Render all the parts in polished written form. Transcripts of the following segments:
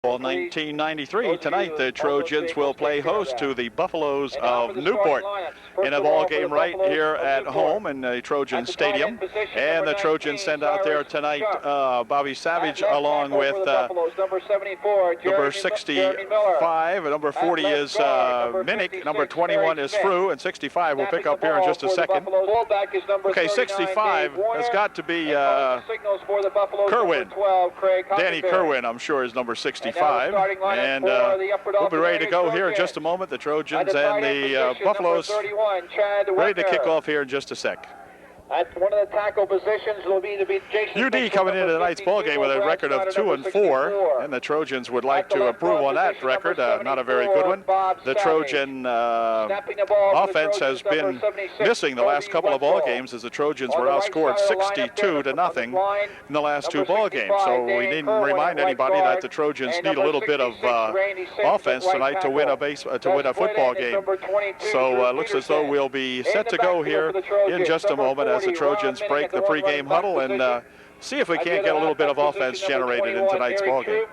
1993. Tonight, the Trojans will play host to the Buffaloes of Newport in a ball game right here at home in the Trojan Stadium. And the Trojans send out there tonight Bobby Savage along with number 65. Number 40 is Minnick. Number 21 is Frew. And 65 will pick up here in just a second. Okay, 65 has got to be Kerwin. Danny Kerwin, I'm sure, is number 65. And we'll be ready to go here in just a moment. The Trojans and the Buffaloes ready to kick off here in just a sec. At one of the tackle positions will be Jason UD coming into tonight's ball game with a record of 2-4, and the Trojans would like to improve on that record. Not a very good one. The Trojan offense has been missing the last couple of ball games as the Trojans were outscored 62-0 in the last two ball games. So we needn't remind anybody that the Trojans need a little bit of offense tonight to win a football game. So it looks as though we'll be set to go here in just a moment as the Trojans break the pregame huddle and see if we can't get a little bit of offense generated in tonight's ballgame.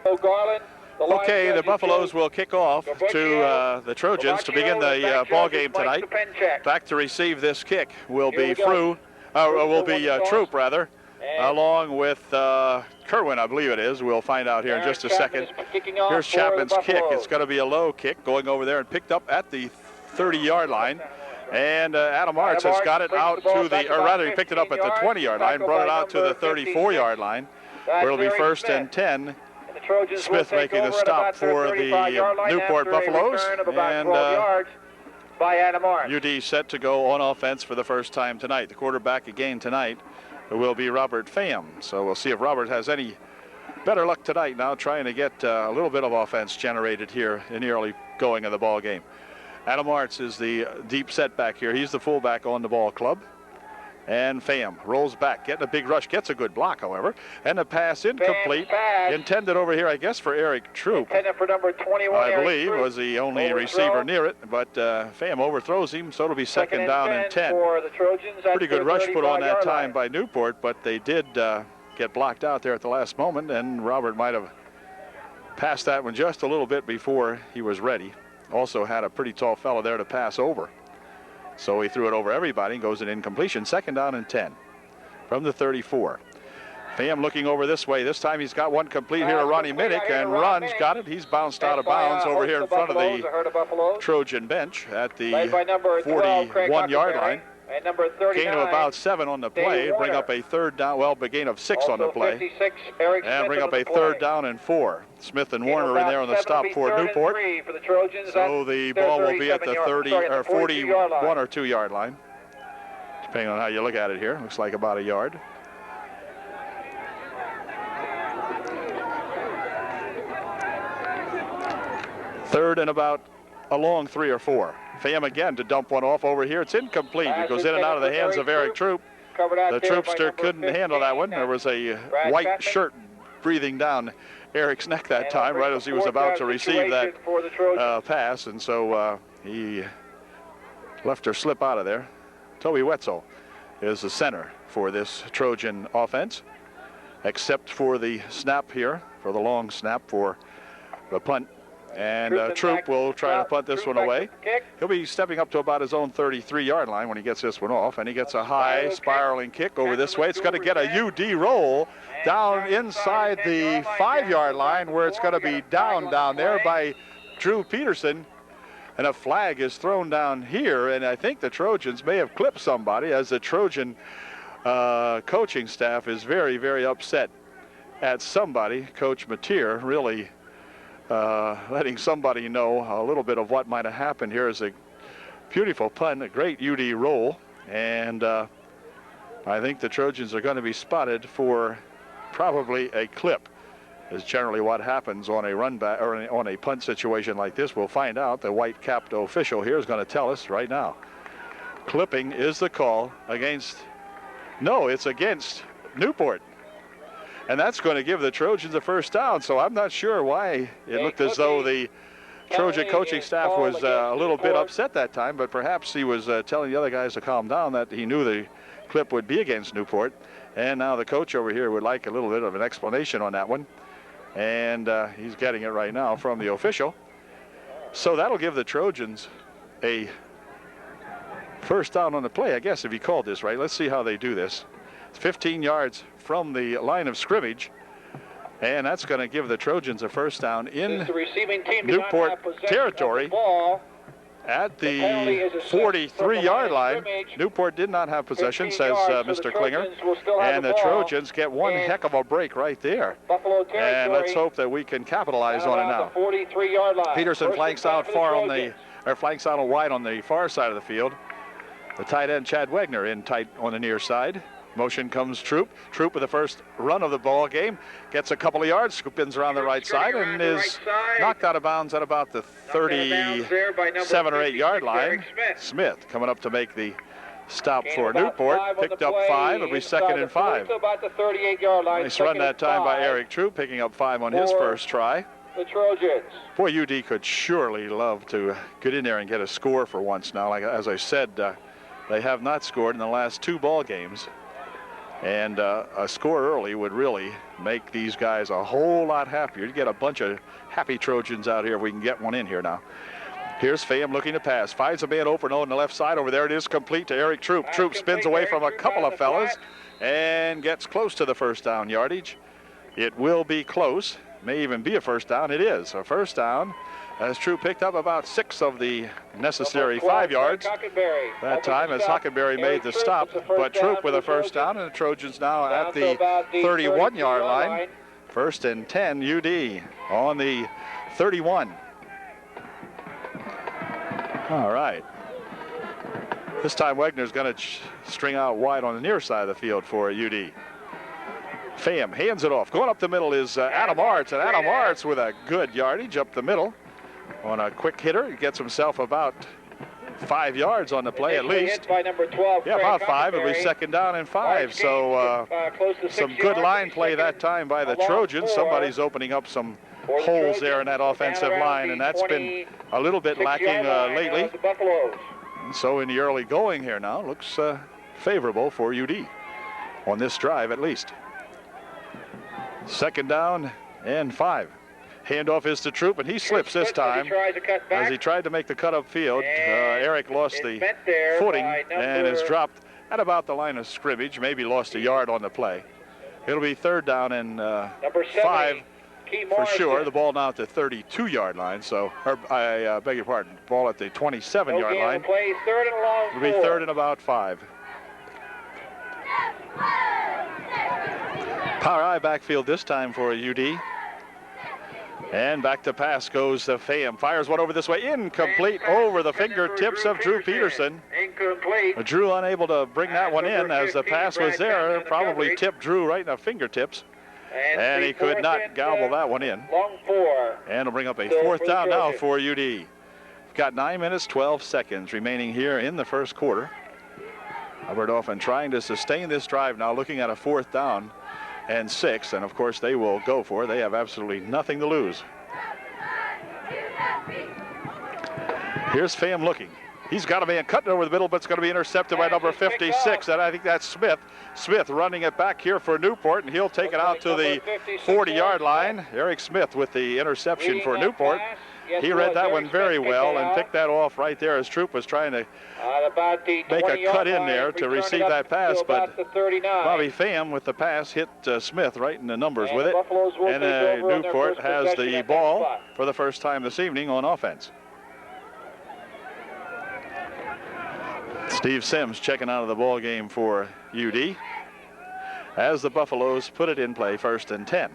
Okay, the Buffaloes will kick off to the Trojans to begin the ballgame tonight. Back to receive this kick will be Troop, along with Kerwin, I believe it is. We'll find out here in just a second. Here's Chapman's kick. It's going to be a low kick going over there and picked up at the 30-yard line. And Adam Arts has got it out to the, or rather he picked it up at the 20-yard line, brought it out to the 34-yard line, where it'll be 1st and 10. Smith making the stop for the Newport Buffaloes, and UD set to go on offense for the first time tonight. The quarterback again tonight will be Robert Pham. So we'll see if Robert has any better luck tonight now, trying to get a little bit of offense generated here in the early going of the ball game. Adam Arts is the deep setback here. He's the fullback on the ball club. And Pham rolls back, getting a big rush, gets a good block, however. And the pass incomplete, intended over here, I guess, for Eric Troop. Intended for number 21, I believe, was the only receiver near it. But Pham overthrows him, so it'll be second down and 10. Pretty good rush put on that time by Newport, but they did get blocked out there at the last moment, and Robert might have passed that one just a little bit before he was ready. Also had a pretty tall fellow there to pass over. So he threw it over everybody and goes an incompletion. Second down and 10 from the 34. Pham looking over this way. This time he's got one complete here to Ronnie Minnick, and runs, got it. He's bounced out of bounds over here in front of the Trojan bench at the 41-yard line. And number 39, gain of about 7 on the play, bring up a third down, well, a gain of 6 on the play, and bring up a third down and 4. Smith and Warner in there on the stop for Newport. So the ball will be at the 30 or 41 or 2-yard line, depending on how you look at it here. Looks like about a yard. Third and about a long 3 or 4. Pham again to dump one off over here. It's incomplete. It goes in and out of the hands of Eric Troop. The Troopster couldn't handle that one. There was a white shirt breathing down Eric's neck that time, right as he was about to receive that pass, and so he left her slip out of there. Toby Wetzel is the center for this Trojan offense, except for the snap here, for the long snap for the punt. And Troop will try to punt this one away. He'll be stepping up to about his own 33-yard line when he gets this one off, and he gets a high spiraling kick over this way. It's going to get a UD roll down inside the 5-yard line, where it's going to be down there by Drew Peterson. And a flag is thrown down here, and I think the Trojans may have clipped somebody, as the Trojan coaching staff is very, very upset at somebody. Coach Mateer really letting somebody know a little bit of what might have happened here. Is a beautiful punt, a great UD roll, and I think the Trojans are going to be spotted for probably a clip. Is generally what happens on a run back or on a punt situation like this. We'll find out. The white-capped official here is going to tell us right now. Clipping is the call against. No, it's against Newport. And that's going to give the Trojans a first down. So I'm not sure why it looked as though the Trojan coaching staff was a little bit upset that time, but perhaps he was telling the other guys to calm down, that he knew the clip would be against Newport. And now the coach over here would like a little bit of an explanation on that one. And he's getting it right now from the official. So that'll give the Trojans a first down on the play, I guess, if he called this right. Let's see how they do this. It's 15 yards from the line of scrimmage. And that's going to give the Trojans a first down in Newport territory at the 43-yard line. Newport did not have possession, says Mr. Klinger. And the Trojans get one heck of a break right there. And let's hope that we can capitalize on it now. Peterson flanks out flanks out wide on the far side of the field. The tight end, Chad Wagner, in tight on the near side. Motion comes Troop. Troop with the first run of the ball game. Gets a couple of yards, spins around the right side, and is knocked out of bounds at about the 37 or 8 yard line. Smith coming up to make the stop for Newport. Picked up 5. It'll be 2nd and 5. Nice run that time by Eric Troop, picking up 5 on his first try. The Trojans. Boy, UD could surely love to get in there and get a score for once now. Like as I said, they have not scored in the last 2 ball games. And a score early would really make these guys a whole lot happier. You get a bunch of happy Trojans out here if we can get one in here now. Here's Pham looking to pass. Finds a man open on the left side. Over there it is, complete to Eric Troop. Troop spins away from a couple of fellas and gets close to the first down yardage. It will be close. May even be a first down. It is a first down, as Troop picked up about 6 of the necessary 5 yards that time as Hockenberry made the stop. But Troop with a first down, and the Trojans now at the 31-yard line. 1st and 10, UD on the 31. All right. This time Wagner's going to string out wide on the near side of the field for UD. Pham hands it off. Going up the middle is Adam Arts, and Adam Arts with a good yardage up the middle on a quick hitter. He gets himself about 5 yards on the play at least. By number 12, yeah, about 5. It'll be 2nd down and 5. So some good line play that time by the Trojans. Somebody's opening up some holes there in that offensive line, and that's been a little bit lacking lately. And so in the early going here now, looks favorable for UD on this drive at least. 2nd down and 5. Handoff is to Troop, and he slips this time as he tried to make the cut upfield. Eric lost the footing and is dropped at about the line of scrimmage, maybe lost a yard on the play. It'll be 3rd down and 5 for sure. The ball now at the 32-yard line, so I beg your pardon, ball at the 27-yard line. It'll be 3rd and about 5. Power eye backfield this time for UD. And back to pass goes Pham. Fires one over this way. Incomplete over the fingertips of Drew Peterson. Incomplete. Drew unable to bring that one in as the pass was there. Probably tipped Drew right in the fingertips. And he could not gobble that one in. Long 4. And it'll bring up a 4th down now for UD. We've got 9 minutes, 12 seconds remaining here in the first quarter. Dauphin trying to sustain this drive now, looking at a 4th down and 6, and of course they will go for it. They have absolutely nothing to lose. Here's Pham looking. He's got a man cutting over the middle, but it's going to be intercepted by number 56, and I think that's Smith. Smith running it back here for Newport, and he'll take it out to the 40-yard line. Eric Smith with the interception for Newport. He read that one very well and picked that off right there as Troop was trying to make a cut in there to receive that pass, but Bobby Pham with the pass hit Smith right in the numbers with it, and Newport has the ball for the first time this evening on offense. Steve Sims checking out of the ball game for UD as the Buffaloes put it in play, 1st and 10.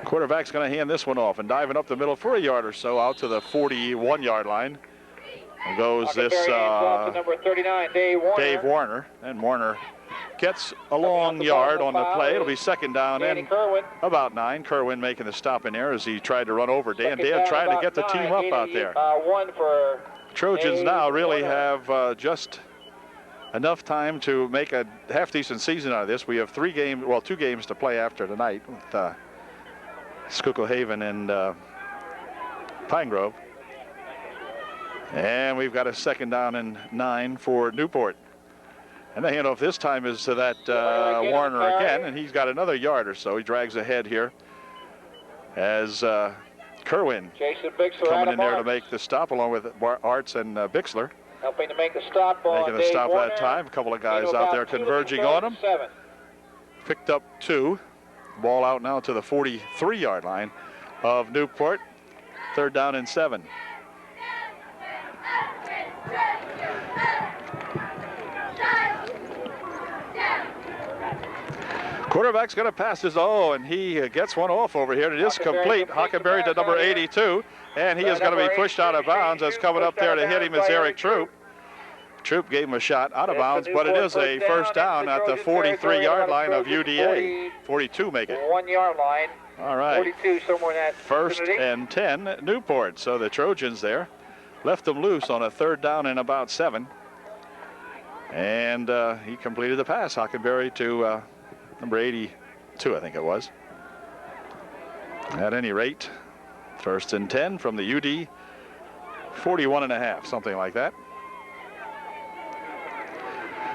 Quarterback's going to hand this one off and diving up the middle for a yard or so out to the 41-yard line. Goes this number 39, Dave Warner. And Warner gets a long yard on the play. It'll be 2nd down and about 9. Kerwin making the stop in there as he tried to run over Dan. Dan trying to get the team up out there. Trojans now really have just enough time to make a half-decent season out of this. We have 2 games to play after tonight with Schuylkill Haven and Pine Grove. And we've got a 2nd down and 9 for Newport. And the handoff this time is to that Warner again, and he's got another yard or so. He drags ahead here as Kerwin coming in there to make the stop along with Arts and Bixler. Helping to make the stop on Making the stop that time. A couple of guys out there converging on him. Picked up 2. Ball out now to the 43-yard line of Newport. 3rd down and 7. Quarterback's going to pass his, and he gets one off over here. It is complete. Hockenberry to number 82, and he is going to be pushed out of bounds. As coming up there to hit him is Eric Troop. Troop gave him a shot out of bounds, but it is a first down at the 43-yard line of UDA. 42 make it. 1-yard line. All right. 42 somewhere in that. First and 10, Newport. So the Trojans there left them loose on a 3rd down and about 7. And he completed the pass. Hockenberry to number 82, I think it was. At any rate, 1st and 10 from the UD 41.5, something like that.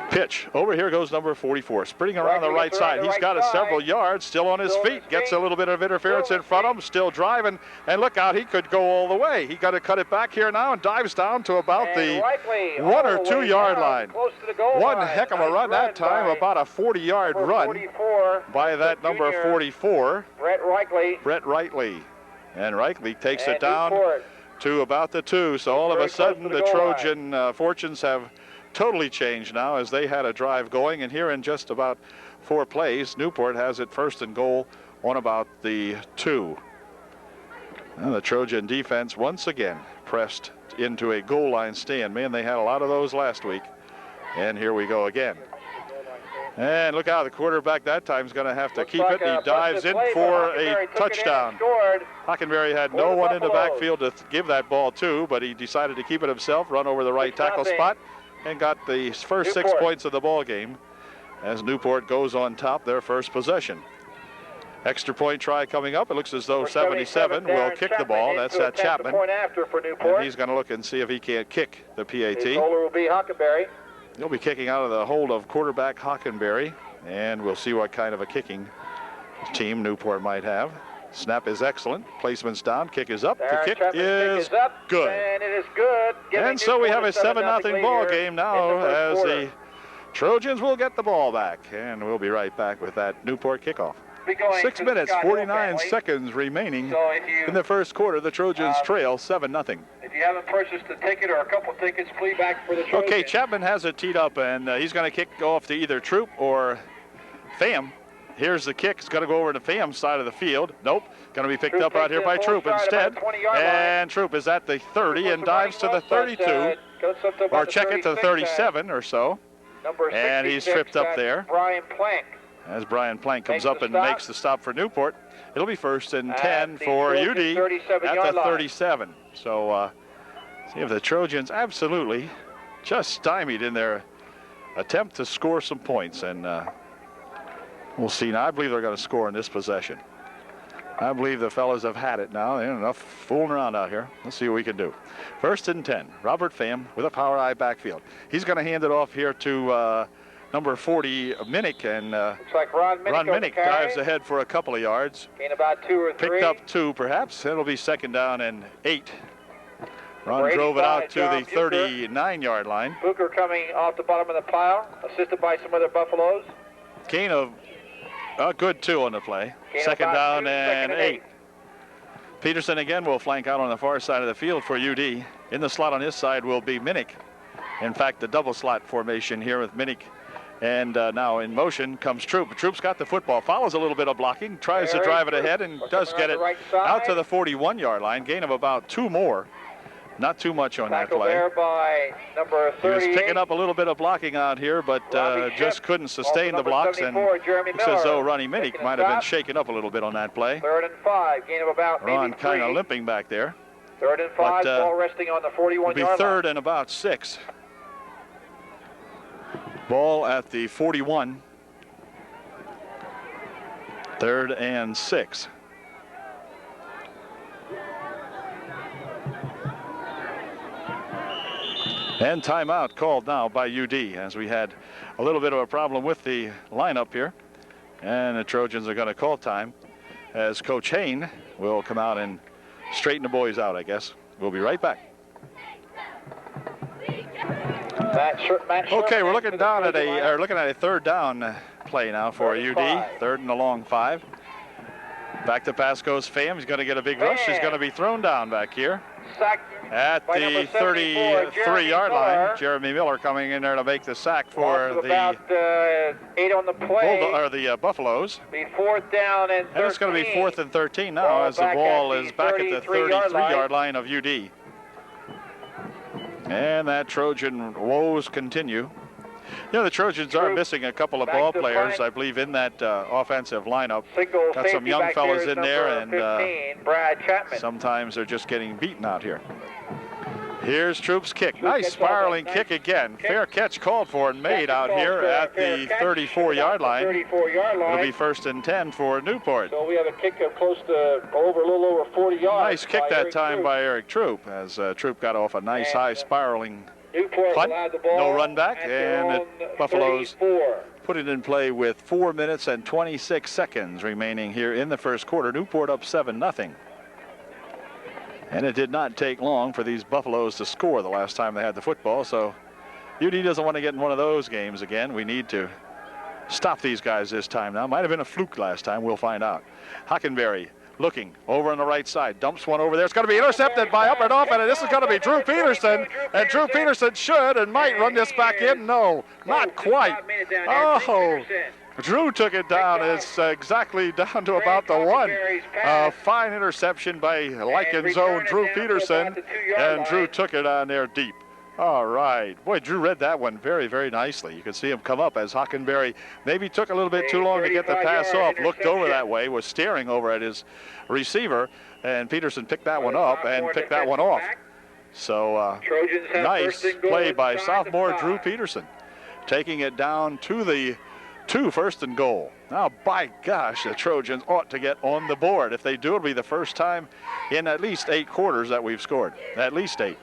Pitch. Over here goes number 44, sprinting around the right side. He's got it several yards, still on his feet. Gets a little bit of interference in front of him, still driving. And look out, he could go all the way. He got to cut it back here now and dives down to about the 1 or 2 yard line. One heck of a run that time, about a 40-yard run by that number 44. Brett Reitley. And Reitley takes it down to about the 2. So all of a sudden the Trojan fortunes have totally changed now as they had a drive going, and here in just about 4 plays, Newport has it 1st and goal on about the 2. And the Trojan defense once again pressed into a goal line stand. Man, they had a lot of those last week, and here we go again. And look out, the quarterback that time is going to have to keep it. He dives in for a touchdown. Hockenberry had no one in the backfield to give that ball to, but he decided to keep it himself, run over the right tackle spot, and got the first 6 points of the ball game as Newport goes on top their first possession. Extra point try coming up. It looks as though 77 will kick the ball. That's at Chapman. And he's going to look and see if he can't kick the PAT. Will be Hockenberry. He'll be kicking out of the hold of quarterback Hockenberry, and we'll see what kind of a kicking team Newport might have. Snap is excellent. Placement's down. Kick is up. The kick is good. And it is good. And so we have a 7-0 ball game now as the Trojans will get the ball back. And we'll be right back with that Newport kickoff. 6 minutes, 49 seconds remaining in the first quarter. The Trojans trail 7-0. If you haven't purchased a ticket or a couple tickets, please back for the Trojans. Okay, Chapman has it teed up, and he's going to kick off to either Troop or Pham. Here's the kick. It's going to go over to Pham's side of the field. Nope. Going to be picked up out here by Troop instead. And Troop is at the 30 and dives to the 32. Or check it to the 37 or so. And he's tripped up there. Brian Plank. As Brian Plank comes up and makes the stop for Newport. It'll be 1st and 10 for UD at the 37. So see if the Trojans absolutely just stymied in their attempt to score some points. And we'll see. Now, I believe they're going to score in this possession. I believe the fellas have had it now. They ain't enough fooling around out here. Let's see what we can do. 1st and 10. Robert Pham with a power I backfield. He's going to hand it off here to number 40, Minnick. And looks like Ron Minnick dives ahead for a couple of yards. Gain about 2 or 3. Picked up 2, perhaps. It'll be 2nd down and 8. Ron drove it out to the 39-yard line. Booker coming off the bottom of the pile, assisted by some other Buffaloes. Gain of a good 2 on the play. 2nd down and 8. Peterson again will flank out on the far side of the field for UD. In the slot on his side will be Minnick. In fact, the double slot formation here with Minnick. And now in motion comes Troop. Troop's got the football, follows a little bit of blocking, tries to drive it ahead, and does get it out to the 41-yard line. Gain of about 2 more. Not too much on that play. There by number 38. He was picking up a little bit of blocking out here, but just couldn't sustain the blocks. And looks as though Ronnie Minnick might have been shaken up a little bit on that play. 3rd and 5, gain of about Ron maybe 3. kind of limping back there. 3rd and 5, ball resting on the 41-yard line. It'll be 3rd and about 6. Ball at the 41. 3rd and 6. And timeout called now by UD, as we had a little bit of a problem with the lineup here. And the Trojans are going to call time, as Coach Hain will come out and straighten the boys out, I guess. We'll be right back. Okay, we're looking down at a third down play now for UD. Third and a long 5. Back to pass goes Pham. He's going to get a big rush. He's going to be thrown down back here at the 33-yard line. Jeremy Miller coming in there to make the sack for the 8 on the play. the Buffaloes. Be 4th down and 13. And it's going to be 4th and 13 now, as the ball is back at the 33-yard line of UD. And that Trojan woes continue. You know, the Trojans are missing a couple of ball players, I believe, in that offensive lineup. Got some young fellas in there, and 15, Brad Chapman. Sometimes they're just getting beaten out here. Here's Troop's kick. Nice spiraling kick again. Fair catch called for and made out here at the 34-yard line. It'll be 1st and 10 for Newport. So we have a kick of close to a little over 40 yards. Nice kick that time by Eric Troop, as Troop got off a nice high spiraling punt. No run back, and the Buffaloes put it in play with 4 minutes and 26 seconds remaining here in the first quarter. Newport up 7-0. And it did not take long for these Buffaloes to score the last time they had the football, so UD doesn't want to get in one of those games again. We need to stop these guys this time now. Might have been a fluke last time. We'll find out. Hockenberry looking over on the right side, dumps one over there. It's going to be intercepted by Up and Off, and this is going to be Drew Peterson. And Drew Peterson should and might run this back in. No, not quite. Oh, Drew took it down. It's exactly down to about the 1. Fine interception by Lycan's own Drew Peterson, and Drew took it on there deep. All right. Boy, Drew read that one very, very nicely. You can see him come up as Hockenberry maybe took a little bit too long to get the pass off, looked over that way, was staring over at his receiver, and Peterson picked that one up and picked that one off. So nice play by sophomore Drew Peterson, taking it down to the 2, 1st and goal. Now, by gosh, the Trojans ought to get on the board. If they do, it'll be the first time in at least 8 quarters that we've scored. At least 8.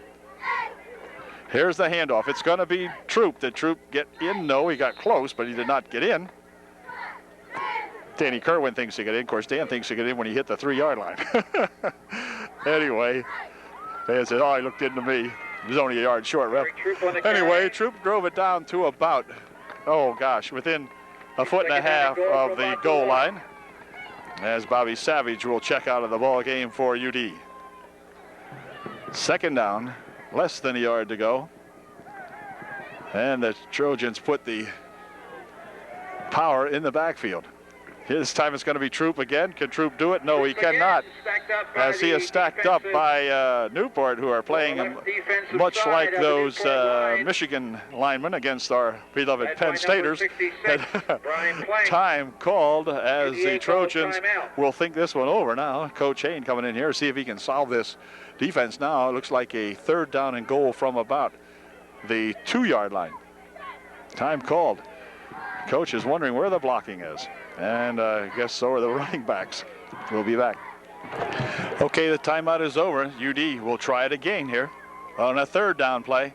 Here's the handoff. It's going to be Troop. Did Troop get in? No, he got close, but he did not get in. Danny Kerwin thinks he got in. Of course, Dan thinks he got in when he hit the 3-yard line. Anyway, Dan said, oh, he looked into me. He was only a yard short, ref. Anyway, Troop drove it down to about, oh gosh, within a 1.5 feet of the goal line, as Bobby Savage will check out of the ball game for UD. 2nd down, less than a yard to go, and the Trojans put the power in the backfield. This time it's going to be Troop again. Can Troop do it? No, he cannot, as he is stacked up by Newport, who are playing him much like those Michigan linemen against our beloved Penn Staters. Time called, as the Trojans will think this one over now. Coach Hain coming in here, see if he can solve this defense now. It looks like a 3rd down and goal from about the 2-yard line. Time called. Coach is wondering where the blocking is. And I guess so are the running backs. We'll be back. Okay, the timeout is over. UD will try it again here on a 3rd down play.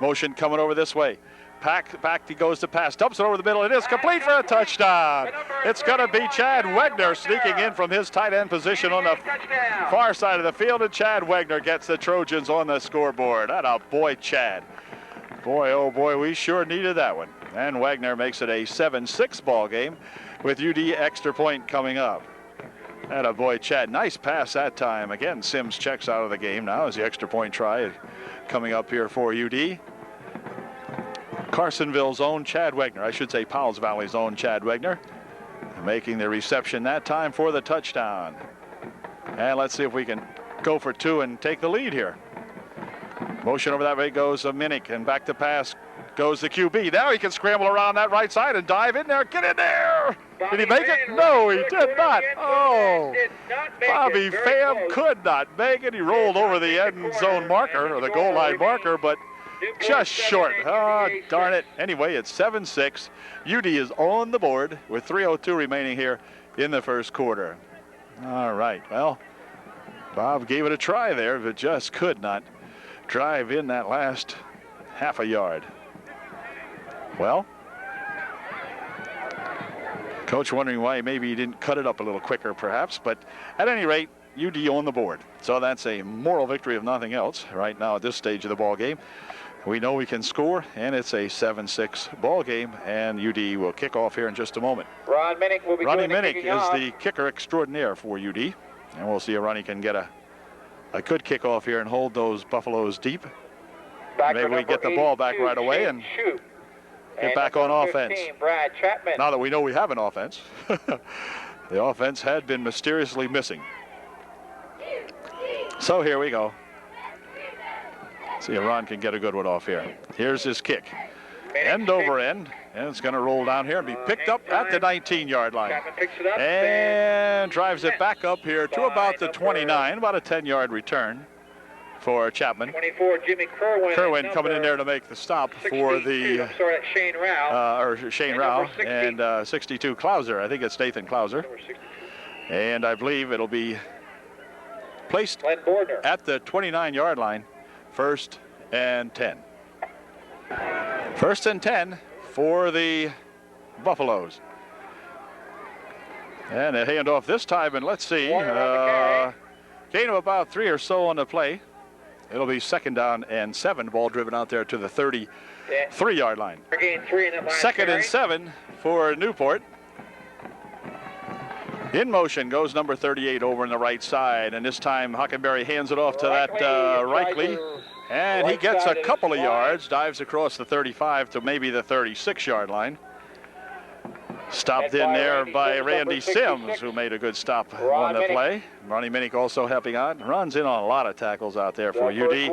Motion coming over this way. Back he goes to pass. Dumps it over the middle. It is complete for a touchdown. It's going to be Chad Wegner sneaking in from his tight end position on the far side of the field. And Chad Wegner gets the Trojans on the scoreboard. Atta boy, Chad. Boy, oh boy, we sure needed that one. And Wagner makes it a 7-6 ball game, with UD extra point coming up. Atta boy, Chad. Nice pass that time. Again, Sims checks out of the game now as the extra point try coming up here for UD. Carsonville's own Chad Wegner, I should say Powell's Valley's own Chad Wegner, making the reception that time for the touchdown. And let's see if we can go for 2 and take the lead here. Motion over that way goes Minnick, and back to pass goes the QB. Now he can scramble around that right side and dive in there. Get in there! Did he make it? No, he did not. Oh, Bobby Pham could not make it. He rolled over the end zone marker, or the goal line marker, but just short. Oh, darn it. Anyway, it's 7-6. UD is on the board with 3:02 remaining here in the first quarter. All right, well, Bob gave it a try there, but just could not drive in that last half a yard. Well, coach wondering why maybe he didn't cut it up a little quicker perhaps, but at any rate, UD on the board. So that's a moral victory if nothing else right now at this stage of the ball game. We know we can score, and it's a 7-6 ball game, and UD will kick off here in just a moment. Ron Minnick will be Ronnie doing the Minnick kicking is off. the kicker extraordinaire for UD, and we'll see if Ronnie can get a good kickoff here and hold those Buffaloes deep. Back Maybe we get the ball back right away and get back on offense. 15, Brad Chapman. Now that we know we have an offense. The offense had been mysteriously missing. So here we go. See if Ron can get a good one off here. Here's his kick. End over end. And it's going to roll down here and be picked up at the 19-yard line. Chapman picks it up And drives it back up here to about the 29, about a 10-yard return for Chapman. 24, Jimmy Kerwin. Kerwin coming in there to make the stop for the Shane Rao. Shane Rao and 62 Klauser. I think it's Nathan Klauser. And I believe it'll be placed at the 29-yard line. 1st and 10. 1st and 10 for the Buffaloes. And a handoff this time, and let's see. Gain of about 3 or so on the play. It'll be 2nd down and 7. Ball driven out there to the 33-yard line. 2nd and 7 for Newport. In motion goes number 38 over on the right side, and this time Hockenberry hands it off to that Reichley, and he gets a couple of yards, dives across the 35 to maybe the 36-yard line. Stopped in there by Randy Sims, who made a good stop on the play. Ronnie Minnick also helping out. Runs in on a lot of tackles out there for UD.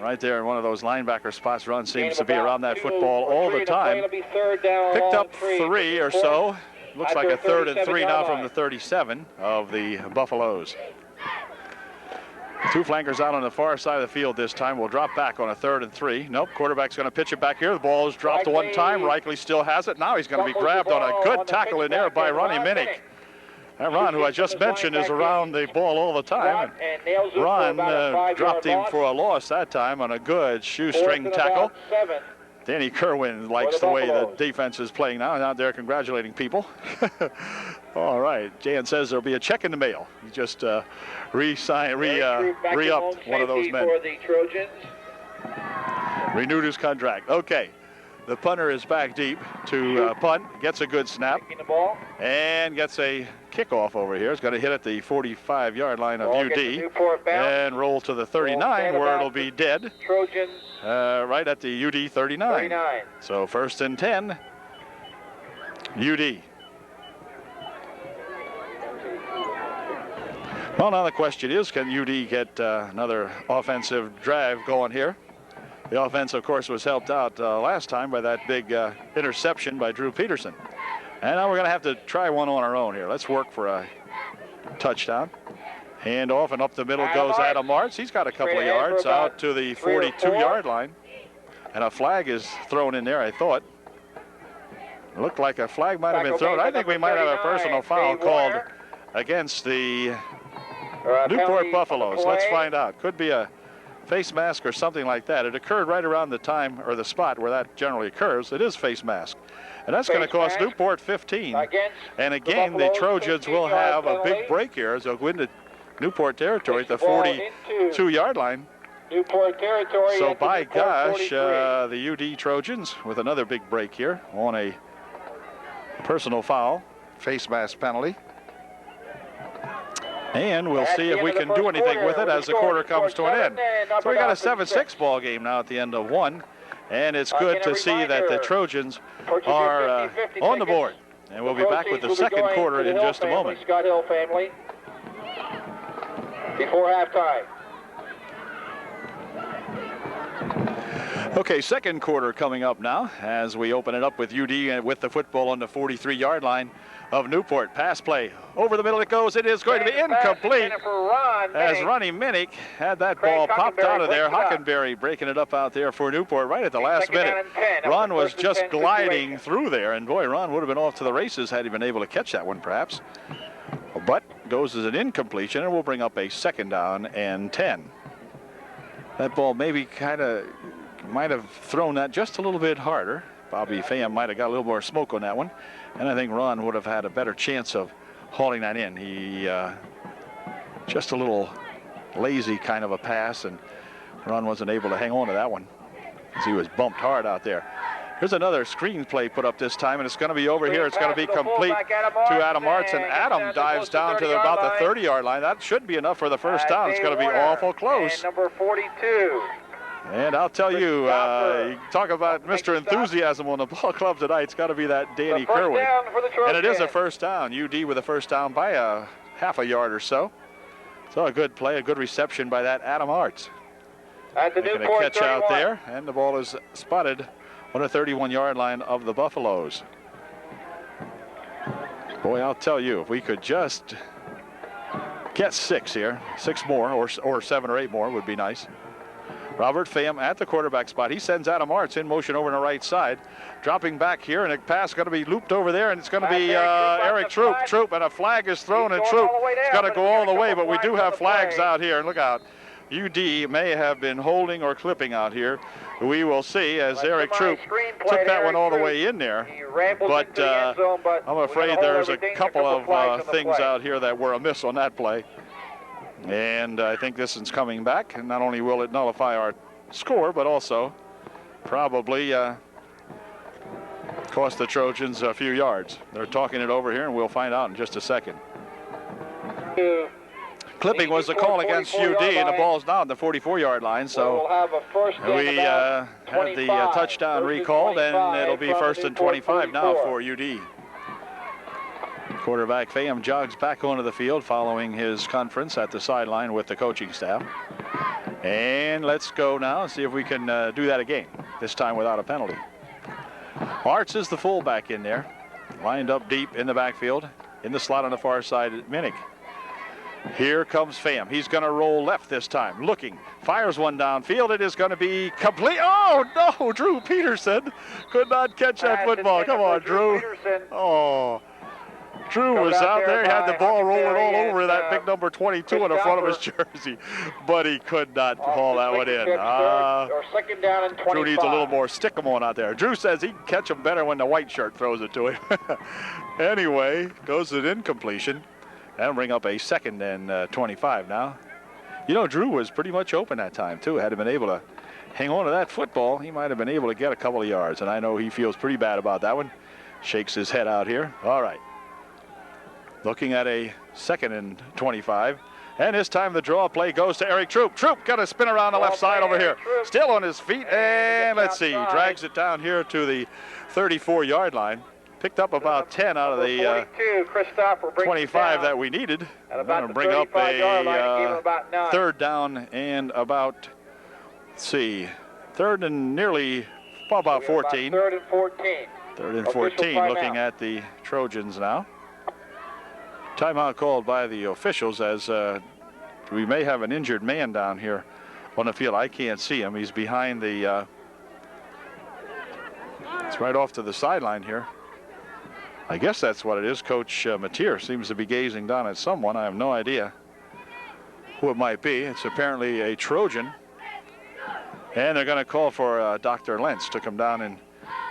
Right there in one of those linebacker spots. Ron seems to be around that football all the time. Picked up 3 or so. Looks like a 3rd and 3 now from the 37 of the Buffaloes. 2 flankers out on the far side of the field this time. Will drop back on a 3rd and 3. Nope, quarterback's going to pitch it back here. The ball is dropped one time. Reichley still has it. Now he's going to be grabbed on a good tackle in there by Ronnie Minnick. And Ron, who I just mentioned, is around the ball all the time. And Ron dropped him for a loss that time on a good shoestring tackle. Danny Kerwin likes the way the defense is playing now. Out there congratulating people. All right. Jan says there'll be a check in the mail. He just re-upped one of those men. For the Trojans. Renewed his contract. Okay. The punter is back deep to punt. Gets a good snap. And gets a kickoff over here. It's going to hit at the 45-yard line of UD. And roll to the 39 where it'll be dead. Trojans. Right at the UD 39. So 1st and 10. UD. Well, now the question is, can UD get another offensive drive going here? The offense, of course, was helped out last time by that big interception by Drew Peterson. And now we're going to have to try one on our own here. Let's work for a touchdown. Hand off, and up the middle goes Adam Martz. He's got a couple of yards out to the 42-yard line. And a flag is thrown in there, I thought. It looked like a flag might have been thrown. I think we might have a personal foul called against the Newport Buffaloes. Let's find out. Could be a face mask or something like that. It occurred right around the time or the spot where that generally occurs. It is face mask. And that's going to cost Newport 15. And again, the Trojans will have a big break here as they'll go into Newport territory at the 42-yard line. Newport territory. So by gosh, the UD Trojans with another big break here on a personal foul, face mask penalty. And we'll see if we can do anything with it as the quarter comes to an end. So we got a 7-6 ball game now at the end of one. And it's good to see that the Trojans are on the board. And we'll be back with the second quarter in just a moment. Scott Hill family. Before halftime. Okay, second quarter coming up now as we open it up with UD with the football on the 43-yard line of Newport. Pass play. Over the middle it goes. It is going to be incomplete as Ronnie Minnick had that ball popped out of there. Hockenberry breaking it up out there for Newport right at the last minute. Ron was just gliding through there, and boy, Ron would have been off to the races had he been able to catch that one perhaps. But goes as an incompletion, and we'll bring up a 2nd down and 10. That ball maybe kind of might have thrown that just a little bit harder. Bobby Pham might have got a little more smoke on that one. And I think Ron would have had a better chance of hauling that in. He just a little lazy kind of a pass, and Ron wasn't able to hang on to that one as he was bumped hard out there. Here's another screen play put up this time, and it's going to be over here. It's going to be complete to Adam Arts, and Adam dives down to about the 30-yard line. That should be enough for the first down. It's going to be awful close. Number 42. And I'll tell you, you talk about Mr. Enthusiasm on the ball club tonight. It's got to be that Danny Kerwin. And it is a first down. UD with a first down by a half a yard or so. So a good play, a good reception by that Adam Arts. At the Making Newport a catch 31. out there, and the ball is spotted on the 31-yard line of the Buffaloes. Boy, I'll tell you, if we could just get 6 here, 6 more, or 7 or 8 more would be nice. Robert Pham at the quarterback spot. He sends Adam Arts in motion over on the right side. Dropping back here, and a pass is going to be looped over there, and it's going to be Eric Troop, and a flag is thrown, and Troop is going to go all the way, but we do have flags out here, and look out. UD may have been holding or clipping out here. We will see as Eric Troop took that one all the way in there. But I'm afraid there's a couple of things out here that were amiss on that play. And I think this is coming back, and not only will it nullify our score, but also probably cost the Trojans a few yards. They're talking it over here, and we'll find out in just a second. Clipping was the call against UD, and the ball's now on the 44-yard line, so we had the touchdown recalled, and it'll be first and 25 now for UD. Quarterback Pham jogs back onto the field following his conference at the sideline with the coaching staff. And let's go now and see if we can do that again, this time without a penalty. Arts is the fullback in there, lined up deep in the backfield, in the slot on the far side, Minnick. Here comes Pham. He's going to roll left this time, looking, fires one downfield. It is going to be complete. Oh, no, Drew Peterson could not catch that football. Come on, Drew. Oh. Drew was out there. He had the ball rolling all over that big number 22 in the front of his jersey, but he could not haul that one in. Drew needs a little more stick-em-on out there. Drew says he can catch him better when the white shirt throws it to him. Anyway, goes to incompletion. That'll bring up a second and 25 now. You know, Drew was pretty much open that time, too. Had he been able to hang on to that football, he might have been able to get a couple of yards, and I know he feels pretty bad about that one. Shakes his head out here. All right. Looking at a second and 25. And this time the draw play goes to Eric Troop. Troop got to spin around the left side over here. Still on his feet. And let's see. Drags it down here to the 34-yard line. Picked up about 10 out of the 25 that we needed. That'll bring up a third down and about, let's see, third and nearly, well, about 14. Third and 14. Third and 14, looking at the Trojans now. Timeout called by the officials as we may have an injured man down here on the field. I can't see him. He's behind the, it's right off to the sideline here. I guess that's what it is. Coach Mateer seems to be gazing down at someone. I have no idea who it might be. It's apparently a Trojan. And they're going to call for Dr. Lentz to come down and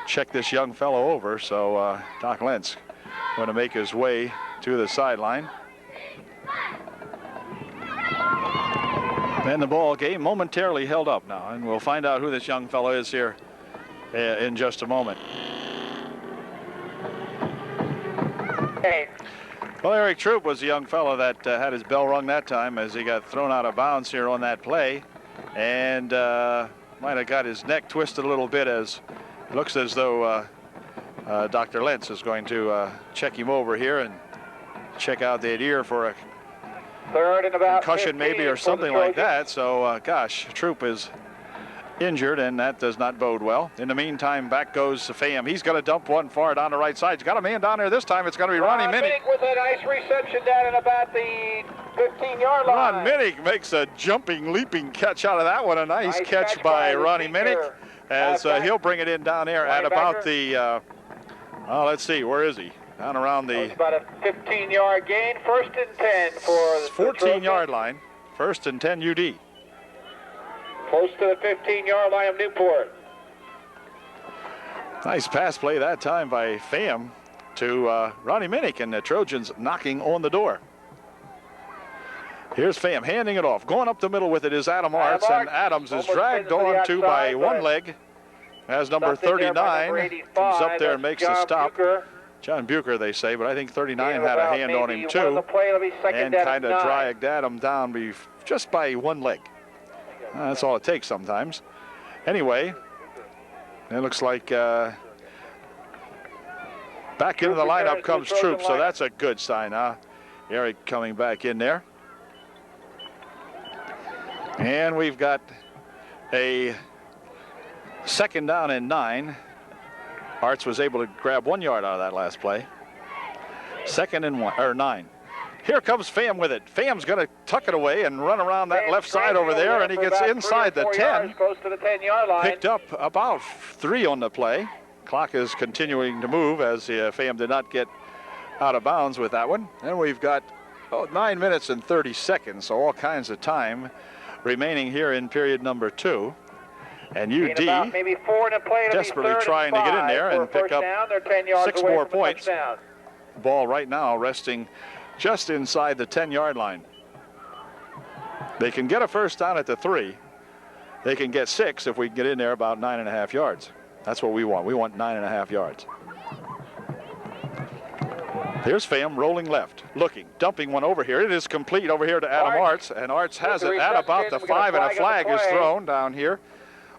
check this young fellow over. So Doc Lentz going to make his way to the sideline. And the ball game momentarily held up now, and we'll find out who this young fellow is here in just a moment. Hey. Well, Eric Troop was a young fellow that had his bell rung that time as he got thrown out of bounds here on that play, and might have got his neck twisted a little bit as it looks as though Dr. Lentz is going to check him over here and check out that ear for a third and about concussion maybe or something like that. So, gosh, Troop is injured, and that does not bode well. In the meantime, back goes Pham. He's going to dump one far down the right side. He's got a man down there this time. It's going to be Ronnie Minnick. With a nice reception down at about the 15-yard line. Ron Minnick makes a jumping, leaping catch out of that one. A nice catch by Ronnie Minnick as he'll bring it in down there at about the, let's see, where is he? Down around the about a 15-yard gain, first and 10 for the 14-yard line, first and 10 UD. Close to the 15-yard line of Newport. Nice pass play that time by Pham to Ronnie Minnick, and the Trojans knocking on the door. Here's Pham handing it off. Going up the middle with it is Adam Arts, and Adams is dragged on to by one leg as number 39 comes up there and makes a stop. John Bucher, they say, but I think 39 had a hand on him too, and kind of dragged Adam down just by one leg. That's all it takes sometimes. Anyway, it looks like back into the lineup comes Troop, so that's a good sign. Eric coming back in there. And we've got a 2nd down and 9. Arts was able to grab 1 yard out of that last play. 2nd and 9. Here comes Pham with it. Pham's going to tuck it away and run around that left side over there, and he gets inside the 10. Close to the 10-yard line. Picked up about 3 on the play. Clock is continuing to move as Pham did not get out of bounds with that one. And we've got 9 minutes and 30 seconds, so all kinds of time remaining here in period number 2. And UD maybe 4 in a play, desperately trying to get in there and pick up 6 more points. Ball right now resting just inside the 10-yard line. They can get a first down at the 3. They can get 6 if we can get in there about 9.5 yards. That's what we want. We want 9.5 yards. Here's Pham rolling left, looking, dumping one over here. It is complete over here to Adam Arts, and Arts has it at about the 5, and a flag is thrown down here,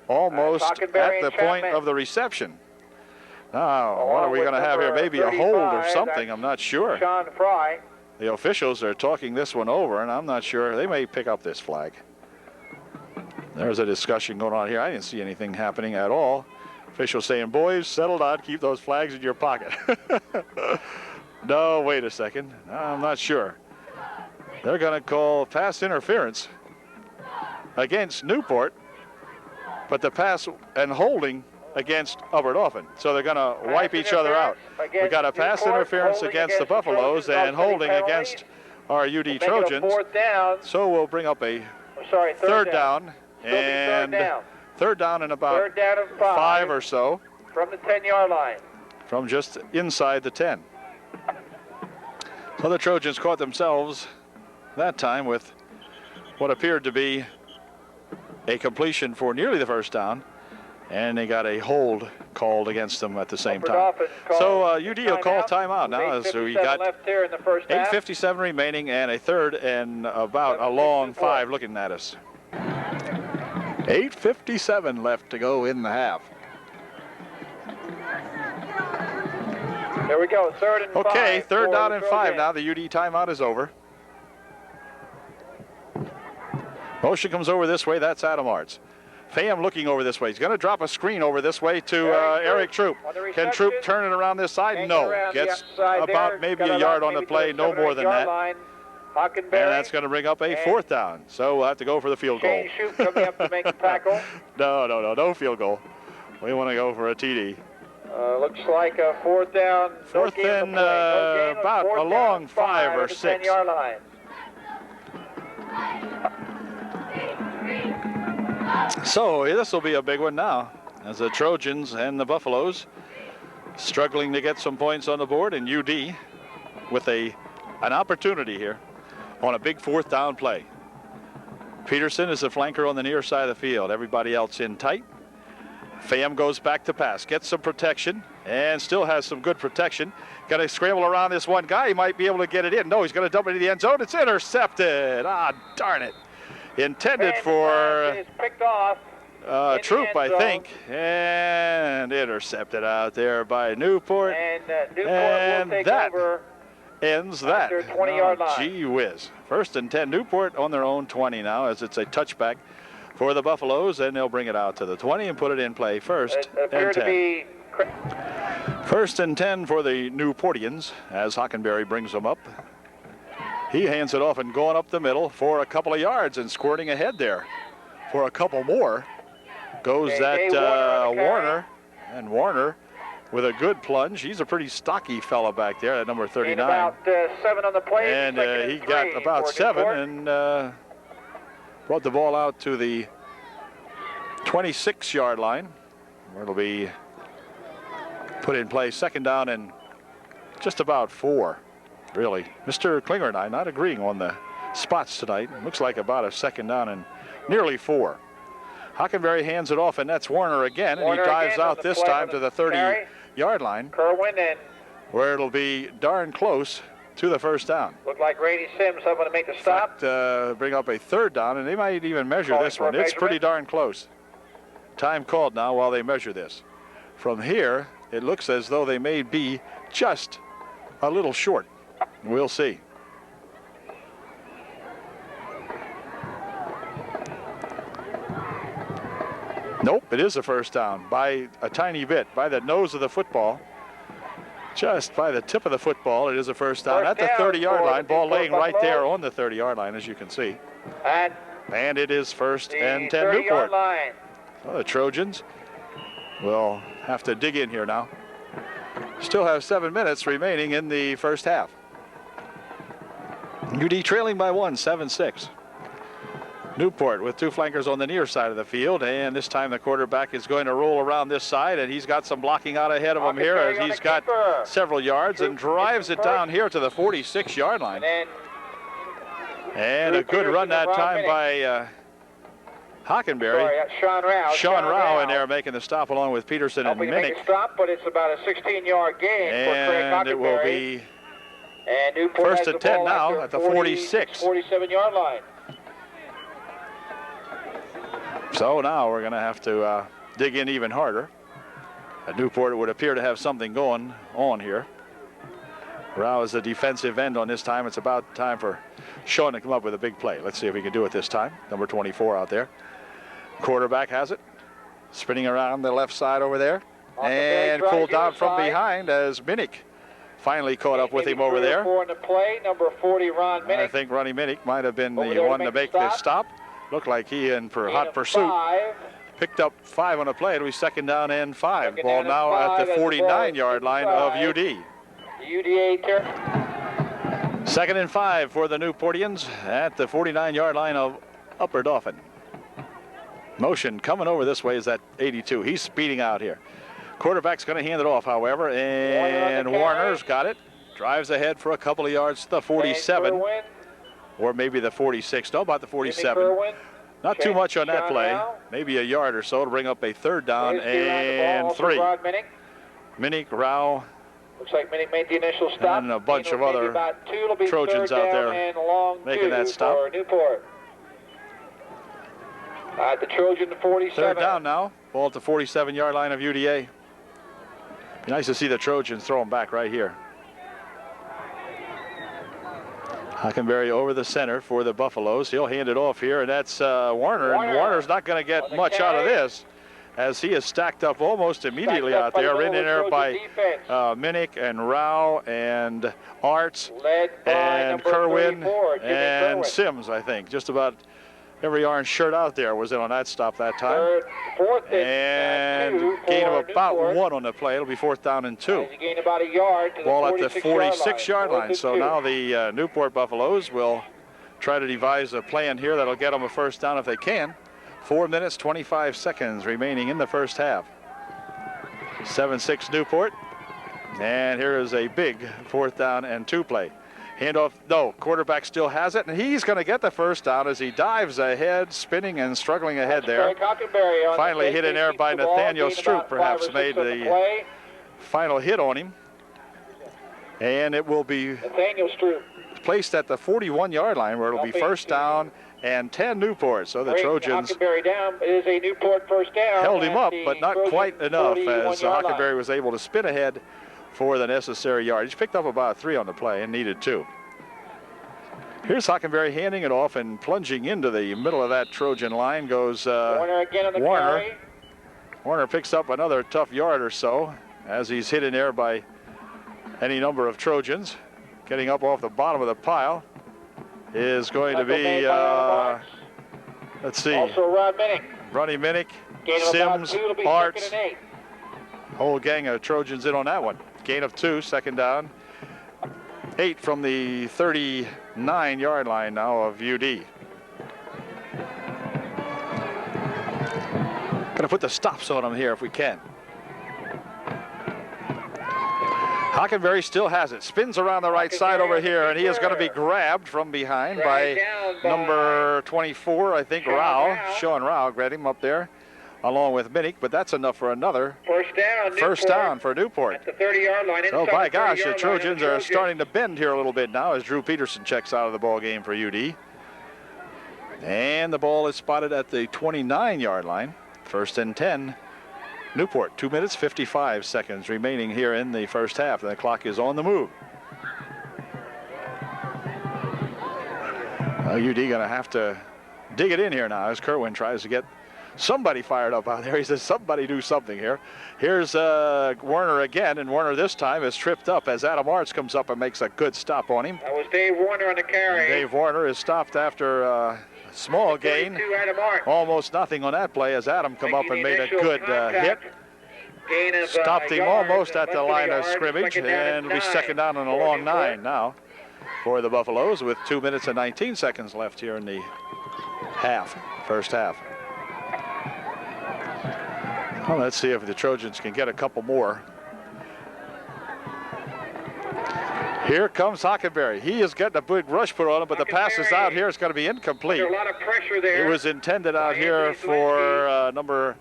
almost at the point of the reception. Now, what are we going to have here? Maybe a hold or something. I'm not sure. Sean Fry. The officials are talking this one over, and I'm not sure. They may pick up this flag. There's a discussion going on here. I didn't see anything happening at all. Officials saying, boys, settle down, keep those flags in your pocket. No, wait a second. I'm not sure. They're going to call pass interference against Newport, but the pass and holding against Dauphin. So they're going to wipe each other out. We got a pass interference against the Buffaloes and holding against our UD Trojans. So we'll bring up a third down and third down and about 5 or so from the 10-yard line. From just inside the 10. So the Trojans caught themselves that time with what appeared to be a completion for nearly the first down, and they got a hold called against them at the same time. So UD will call timeout now as we got 8:57 remaining and a third and about a long 5 looking at us. 8:57 left to go in the half. There we go, 3rd and 5. Okay, 3rd down and 5 now. The UD timeout is over. Motion comes over this way. That's Adam Arts. Pham looking over this way. He's going to drop a screen over this way to Eric Troop. Can Troop turn it around this side? No. Gets about maybe a yard on the play, no more than that. And that's going to bring up a 4th down. So we'll have to go for the field goal. Coming up to make the tackle. No field goal. We want to go for a TD. Looks like a 4th down. 4th and about a long 5 or 6. 10-yard line. So this will be a big one now, as the Trojans and the Buffaloes struggling to get some points on the board, and UD with an opportunity here on a big 4th down play. Peterson is the flanker on the near side of the field. Everybody else in tight. Pham goes back to pass, gets some protection, and still has some good protection. Got to scramble around this one guy. He might be able to get it in. No, he's going to dump it into the end zone. It's intercepted. Darn it. Intended for Troop, I think, and intercepted out there by Newport. And Newport will take over. Ends that. 20-yard line. Gee whiz. 1st and 10. Newport on their own 20 now, as it's a touchback for the Buffaloes, and they'll bring it out to the 20 and put it in play. 1st and 10. 1st and 10 for the Newportians as Hockenberry brings them up. He hands it off and going up the middle for a couple of yards and squirting ahead there. For a couple more goes Warner. And Warner with a good plunge. He's a pretty stocky fella back there at number 39. About 7 on the play. And he got about 7 and brought the ball out to the 26-yard line, where it'll be put in play. Second down and just about 4, really. Mr. Klinger and I not agreeing on the spots tonight. Looks like about a second down and nearly 4. Hockenberry hands it off, and that's Warner again, and he dives out this time to the 30-yard line, Kerwin and where it'll be darn close to the first down. look like Grady Sims hoping to make the stop. Bring up a third down, and they might even measure this one. It's pretty darn close. Time called now while they measure this. From here, it looks as though they may be just a little short. We'll see. Nope, it is a first down by a tiny bit, by the nose of the football. Just by the tip of the football, it is a first down at the 30-yard line. Ball laying right there on the 30-yard line, as you can see. And it is first and 10 Newport. Line. Well, the Trojans will have to dig in here now. Still have 7 minutes remaining in the first half. UD trailing by 1, 7-6. Newport with 2 flankers on the near side of the field, and this time the quarterback is going to roll around this side, and he's got some blocking out ahead of him here as he's got several yards and drives it down here to the 46-yard line. And a good run that time by Hockenberry. Sean Rao in there making the stop along with Peterson and Minnick. Stop, but it's about a 16-yard gain for Craig Hockenberry. And it will be first and 10 now at the 46. 47-yard line. So now we're going to have to dig in even harder. At Newport, it would appear to have something going on here. Rao is the defensive end on this time. It's about time for Sean to come up with a big play. Let's see if he can do it this time. Number 24 out there. Quarterback has it. Spinning around the left side over there. And pulled down from behind as Minnick finally caught up with him over there. In the play, number 40, Ron Minnick. I think Ronnie Minnick might have been the one to make this stop. Looked like he in for hot pursuit. Picked up 5 on the play. It'll be second down and 5. Ball now at the 49-yard line of UD. Second and 5 for the Newportians at the 49-yard line of Upper Dauphin. Motion coming over this way is that 82. He's speeding out here. Quarterback's going to hand it off, however, and Warner's got it. Drives ahead for a couple of yards to the 47. Or maybe the 46. No, about the 47. Not too much on that play. Maybe a yard or so to bring up a third down and 3. Minnick, Rao, looks like Minnick made the initial stop. And a bunch of other Trojans out there making that stop. At the Trojan 47. Third down now. Ball at the 47-yard line of UDA. Be nice to see the Trojans throw them back right here. Hockenberry over the center for the Buffaloes. He'll hand it off here, and that's Warner. And Warner's not going to get much out of this, as he is stacked up almost immediately out there. In there by Minnick and Rao and Arts and Kerwin and Sims, I think. Just about every orange shirt out there was in on that stop that time. And gain of about 1 on the play. It'll be fourth down and 2. Gain about a yard to ball at the 46-yard line. So now the Newport Buffaloes will try to devise a plan here that'll get them a first down if they can. 4 minutes, 25 seconds remaining in the first half. 7-6 Newport. And here is a big fourth down and 2 play. Handoff, no, quarterback still has it, and he's going to get the first down as he dives ahead, spinning and struggling ahead there. Finally hit in there by Nathaniel Stroop, perhaps made the final hit on him. And it will be placed at the 41-yard line, where it'll be first down and 10 Newport. So the Trojans held him up, but not quite enough, as Hockenberry was able to spin ahead for the necessary yard. He's picked up about 3 on the play and needed 2. Here's Hockenberry handing it off and plunging into the middle of that Trojan line goes Warner again on the Warner. carry. Warner picks up another tough yard or so as he's hit in there by any number of Trojans. Getting up off the bottom of the pile is going to be, let's see, also Ron Minnick. Ronnie Minnick, Sims, Arts. Whole gang of Trojans in on that one. Gain of 2, second down. 8 from the 39-yard line now of UD. to put the stops on him here if we can. Hockenberry still has it. Spins around the right side over here, and he is going to be grabbed from behind by number 24, I think, Sean Rao grabbed him up there, along with Minnick, but that's enough for another first down for Newport. At the 30-yard line. So, by gosh, the Trojans are starting to bend here a little bit now as Drew Peterson checks out of the ball game for UD. And the ball is spotted at the 29-yard line. First and 10. Newport, 2 minutes, 55 seconds remaining here in the first half. The clock is on the move. Well, UD going to have to dig it in here now as Kerwin tries to get somebody fired up out there. He says, somebody do something here. Here's Werner again, and Werner this time is tripped up as Adam Arts comes up and makes a good stop on him. That was Dave Warner on the carry. And Dave Warner is stopped after small gain, almost nothing on that play as Adam come up and made a good hit. Stopped him almost at the line of scrimmage, and it'll be second down and a long 9 now for the Buffaloes with 2 minutes and 19 seconds left here in the first half. Well, let's see if the Trojans can get a couple more. Here comes Hockenberry. He is getting a big rush put on him, but the pass is out here. It's going to be incomplete. A lot of pressure there. It was intended out here for number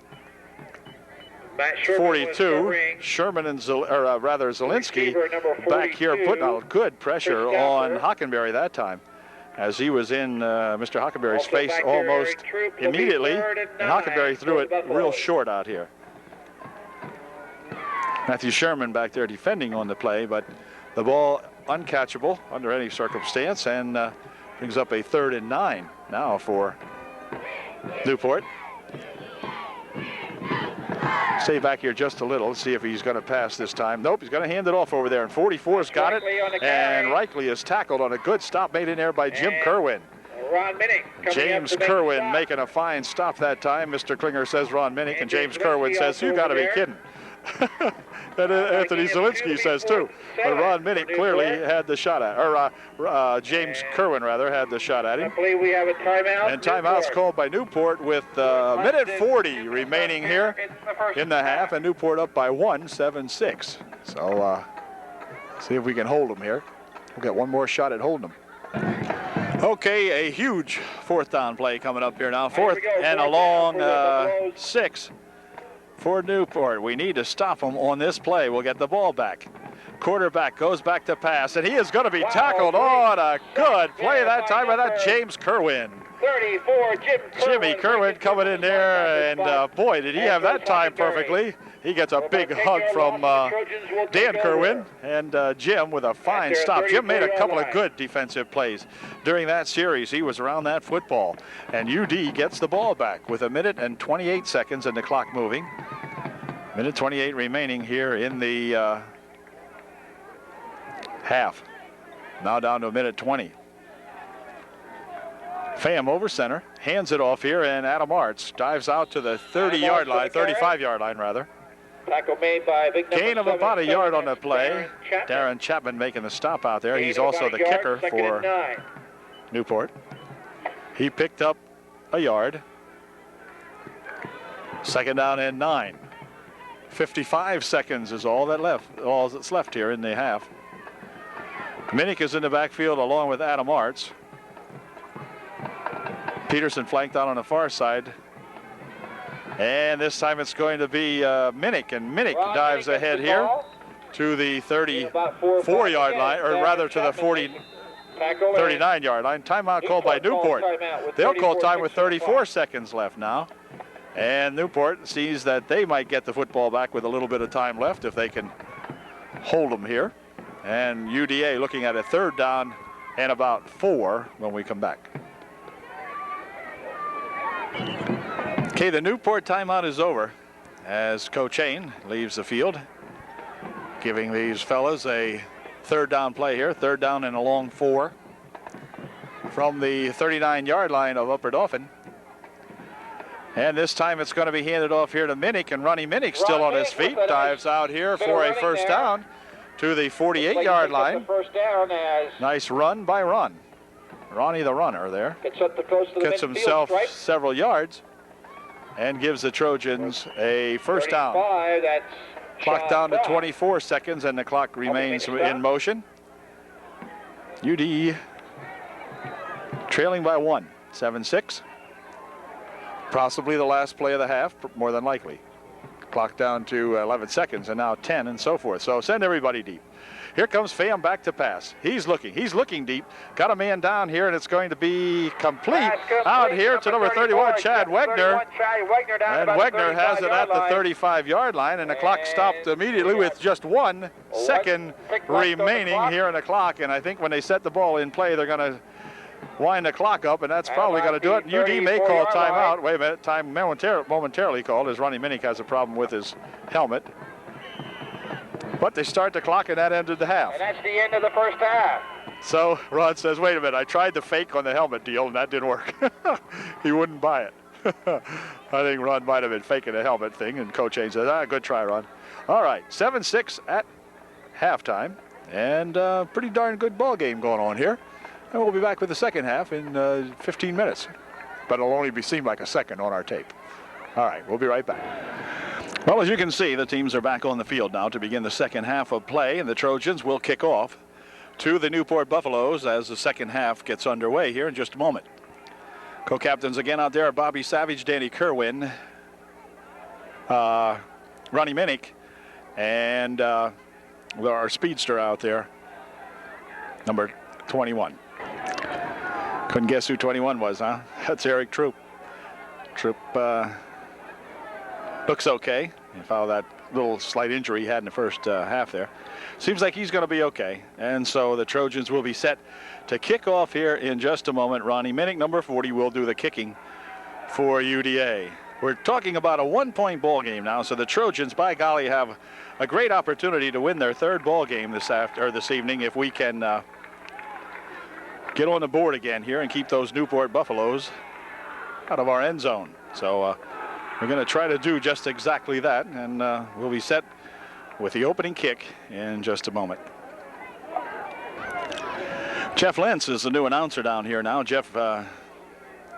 42, Sherman and Zielinski back here putting out good pressure on Hockenberry that time, as he was in Mr. Hockenberry's face almost immediately, and Hockenberry threw it real short out here. Matthew Sherman back there defending on the play, but the ball uncatchable under any circumstance, and brings up a 3rd and 9 now for Newport. Stay back here just a little, see if he's going to pass this time. Nope, he's going to hand it off over there, and 44's got it, and Reichley is tackled on a good stop made in there by Jim Kerwin. Ron Minnick. James Kerwin making a fine stop that time. Mr. Klinger says Ron Minnick, and James Kerwin says, you got to be kidding. And Anthony Zielinski says too, but Ron Minnick clearly had the shot at, or James Kerwin rather had the shot at him. I believe we have a timeout. And timeout's called by Newport with minute 40 remaining here in the half, and Newport up by 7-6. So see if we can hold them here. We'll get one more shot at holding them. Okay, a huge 4th down play coming up here now. 4th and a long 6. For Newport. We need to stop them on this play. We'll get the ball back. Quarterback goes back to pass, and he is going to be tackled on a good play that time by that James Kerwin. 34, Jimmy Kerwin coming in there, and boy, did he have that time perfectly. He gets a big hug from Dan Kerwin, and Jim with a fine stop. Jim made a couple of good defensive plays during that series. He was around that football, and UD gets the ball back with 1 minute and 28 seconds and the clock moving. Minute 28 remaining here in the half. Now down to 1 minute 20. Pham over center, hands it off here, and Adam Arts dives out to the 30-yard line, 35-yard line rather. Tackle made by big gain of about a yard on the play. Darren Chapman making the stop out there. He's also the kicker for Newport. He picked up a yard. 2nd down and 9. 55 seconds is all that's left here in the half. Minnick is in the backfield along with Adam Arts. Peterson flanked out on the far side. And this time it's going to be Minnick, and Minnick dives ahead here to the 34-yard line, or rather to the 39-yard line. Timeout called by Newport. They'll call time with 34 seconds left now. And Newport sees that they might get the football back with a little bit of time left if they can hold them here. And UDA looking at a 3rd down and about 4 when we come back. Okay, the Newport timeout is over as Coach Hain leaves the field, giving these fellas a 3rd down play here. 3rd down and a long 4 from the 39-yard line of Upper Dauphin. And this time it's going to be handed off here to Minnick, and Ronnie Minnick still on his feet, dives out here for a 1st down to the 48-yard line. Nice run by Ronnie the runner there. Gets himself several yards. and gives the Trojans a first down. 35, that's Clock down to 24 seconds, and the clock remains in motion. UD trailing by 1, 7-6. Possibly the last play of the half, more than likely. Clock down to 11 seconds, and now 10, and so forth. So send everybody deep. Here comes Pham back to pass. He's looking deep. Got a man down here, and it's going to be complete out here to number 31, Chad Wegner. And Wegner has it at the 35-yard line, and the clock stopped immediately with just 1 second remaining here in the clock. And I think when they set the ball in play, they're going to wind the clock up, and that's probably going to do it. UD may call timeout. Wait a minute, time momentarily called as Ronnie Minnick has a problem with his helmet. But they start the clock, and that ended the half. And that's the end of the first half. So Ron says, wait a minute, I tried the fake on the helmet deal, and that didn't work. He wouldn't buy it. I think Ron might have been faking the helmet thing, and Coach Haynes says, good try, Ron. All right, 7-6 at halftime, and pretty darn good ball game going on here. And we'll be back with the second half in 15 minutes. But it'll only be seemed like a second on our tape. All right, we'll be right back. Well, as you can see, the teams are back on the field now to begin the second half of play, and the Trojans will kick off to the Newport Buffaloes as the second half gets underway here in just a moment. Co-captains again out there are Bobby Savage, Danny Kerwin, Ronnie Minnick, and our speedster out there, number 21. Couldn't guess who 21 was, huh? That's Eric Troop. Troop looks okay. He found that little slight injury he had in the first half there. Seems like he's going to be okay. And so the Trojans will be set to kick off here in just a moment. Ronnie Minnick, number 40, will do the kicking for UDA. We're talking about a 1-point ball game now, so the Trojans, by golly, have a great opportunity to win their third ball game this evening if we can get on the board again here and keep those Newport Buffaloes out of our end zone. So we're going to try to do just exactly that, and we'll be set with the opening kick in just a moment. Jeff Lentz is the new announcer down here now. Jeff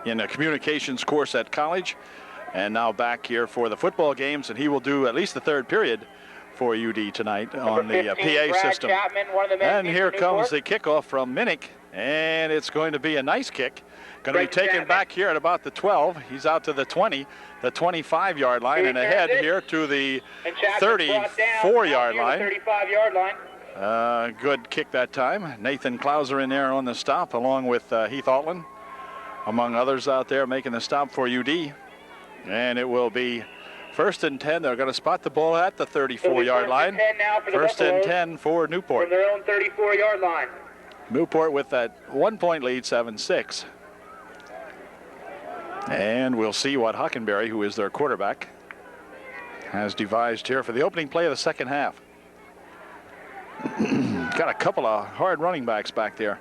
in a communications course at college, and now back here for the football games, and he will do at least the third period for UD tonight on the PA system. And here comes the kickoff from Minnick, and it's going to be a nice kick. Going to be taken back here at about the 12. He's out to the 20, the 25-yard line, and ahead here to the 34-yard line. 35-yard line. Good kick that time. Nathan Klauser in there on the stop, along with Heath Altman, among others out there making the stop for UD. And it will be first and 10. They're going to spot the ball at the 34-yard line. First and 10 for Newport. From their own 34-yard line. Newport with that 1-point lead, 7-6. And we'll see what Hockenberry, who is their quarterback, has devised here for the opening play of the second half. Got a couple of hard running backs back there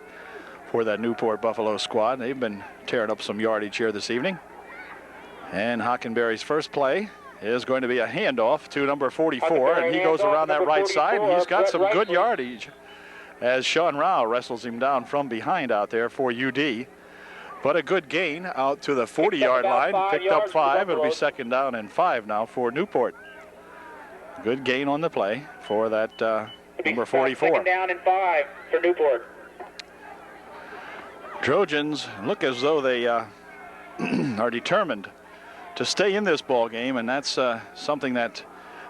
for that Newport Buffalo squad. They've been tearing up some yardage here this evening. And Hockenberry's first play is going to be a handoff to number 44, and he goes around that right side, and he's got some good yardage as Sean Rao wrestles him down from behind out there for UD. But a good gain out to the 40-yard line. Picked up 5. It'll be second down and 5 now for Newport. Good gain on the play for that number 44. Second down and 5 for Newport. Trojans look as though they are determined to stay in this ball game, and that's something that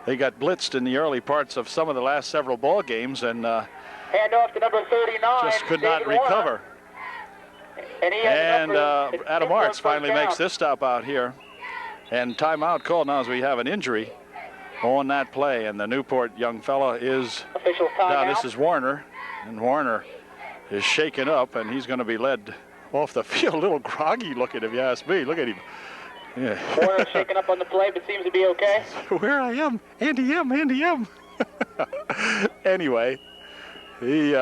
they got blitzed in the early parts of some of the last several ball games, and hand off to number 39. Just could not recover. And Adam Arts finally makes this stop out here. And timeout called now as we have an injury on that play. And the Newport young fella is down. This is Warner. And Warner is shaken up, and he's going to be led off the field. A little groggy looking, if you ask me. Look at him. Yeah. Warner's shaken up on the play, but seems to be okay. Where I am. Andy M. Anyway, he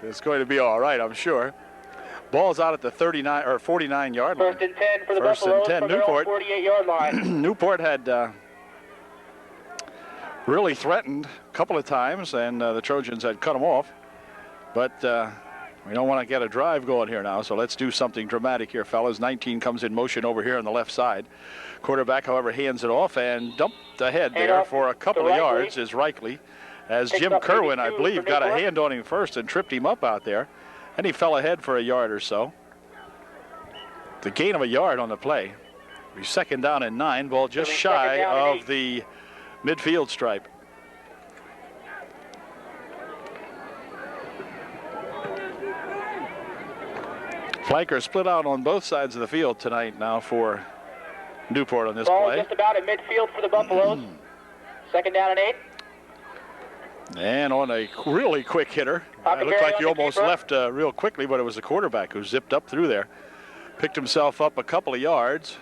is going to be all right, I'm sure. Ball's out at the 39 or 49-yard line. First and 10 for the Buffaloes from their own 48-yard line. Newport had really threatened a couple of times, and the Trojans had cut them off. But We don't want to get a drive going here now, so let's do something dramatic here, fellas. 19 comes in motion over here on the left side. Quarterback, however, hands it off and dumped ahead there for a couple of yards is Reichley. As Jim Kerwin, I believe, got a hand on him first and tripped him up out there. And he fell ahead for a yard or so. The gain of a yard on the play. Be 2nd down and 9. Ball just shy of the midfield stripe. Flankers split out on both sides of the field tonight now for Newport on this ball play. Just about at midfield for the Buffaloes. 2nd down and 8. And on a really quick hitter. It looked like he almost left real quickly, but it was the quarterback who zipped up through there. Picked himself up a couple of yards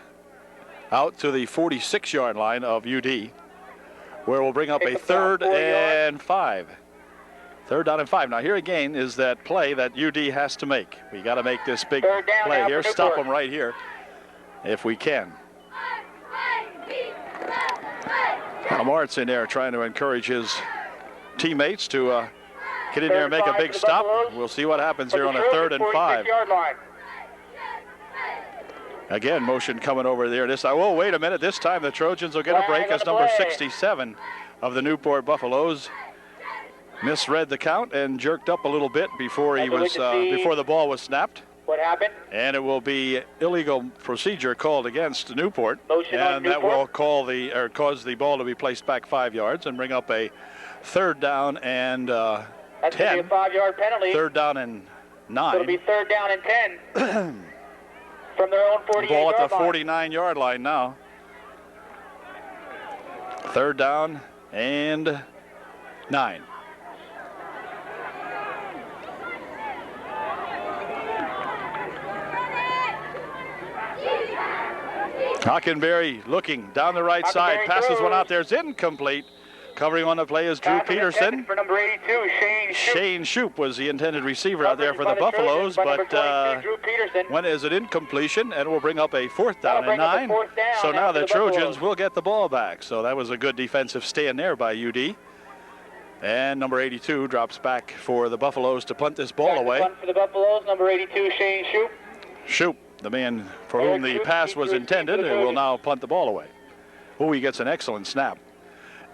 out to the 46-yard line of UD, where we'll bring up a 3rd and 5. 3rd down and 5. Now here again is that play that UD has to make. We got to make this big play here. Stop them right here if we can. Mart's in there trying to encourage his teammates to get in there and make a big stop. We'll see what happens here on a 3rd and 5. Again, motion coming over there. This time, oh, wait a minute. This time the Trojans will get a break as number 67 of the Newport Buffaloes misread the count and jerked up a little bit before he was before the ball was snapped. What happened? And it will be illegal procedure called against Newport, Motion and that will cause the ball to be placed back 5 yards and bring up a 3rd down and 10. That's going to be a 5-yard penalty. 3rd down and 9. So it'll be 3rd down and 10 from their own 48-yard line. Ball at the 49-yard line now. 3rd down and 9. Hockenberry looking down the right side. Passes one out there. It's incomplete. Covering on the play is Drew Peterson. For number 82, Shane Shoup was the intended receiver out there for the Buffaloes, but when is it incompletion, and will bring up a 4th down and 9. So now the Trojans will get the ball back. So that was a good defensive stand there by UD. And number 82 drops back for the Buffaloes to punt this ball away. Punt for the Buffaloes, number 82, Shane Shoup. Shoup, the man for whom the pass was intended, and will now punt the ball away. Oh, he gets an excellent snap.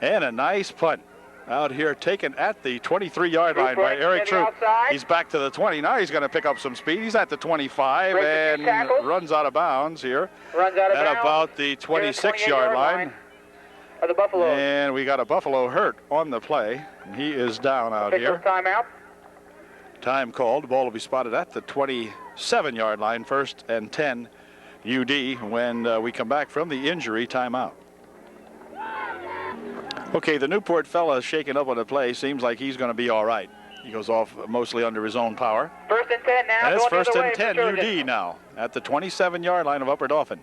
And a nice punt out here taken at the 23-yard line by Eric Troop. He's back to the 20. Now he's going to pick up some speed. He's at the 25 and runs out of bounds here at about the 26-yard line. Of the Buffalo. And we got a Buffalo hurt on the play. He is down out here. Timeout. Time called. The ball will be spotted at the 27-yard line, 1st and 10 UD when we come back from the injury timeout. Okay, the Newport fella shaking up on the play. Seems like he's going to be all right. He goes off mostly under his own power. 1st and 10 now. And it's 1st and 10 UD now at the 27-yard line of Upper Dauphin.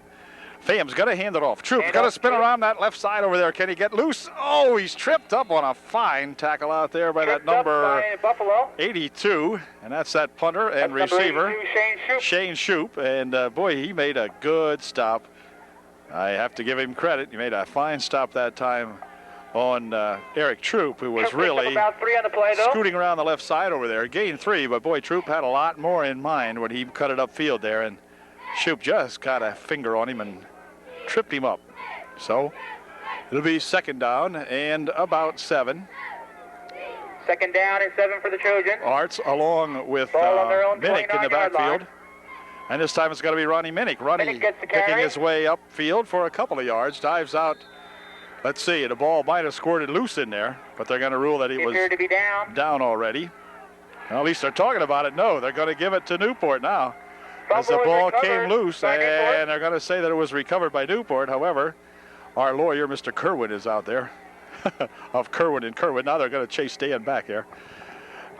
Fam's going to hand it off. Troop's going to spin around that left side over there. Can he get loose? Oh, he's tripped up on a fine tackle out there by that number 82. And that's that punter and receiver, Shane Shoup. And, boy, he made a good stop. I have to give him credit. He made a fine stop that time on Eric Troop, who was really scooting around the left side over there. Gained 3, but, boy, Troop had a lot more in mind when he cut it upfield there. And Shoup just got a finger on him and tripped him up. So it'll be 2nd down and about 7. 2nd down and 7 for the Trojans. Arts along with Minnick in the backfield. And this time it's going to be Ronnie Minnick. Ronnie picking his way upfield for a couple of yards. Dives out. Let's see. The ball might have squirted loose in there, but they're going to rule that he was down already. Well, at least they're talking about it. No, they're going to give it to Newport now. As the ball came loose, and they're going to say that it was recovered by Newport. However, our lawyer, Mr. Kerwin, is out there of Kerwin and Kerwin. Now they're going to chase Dan back here.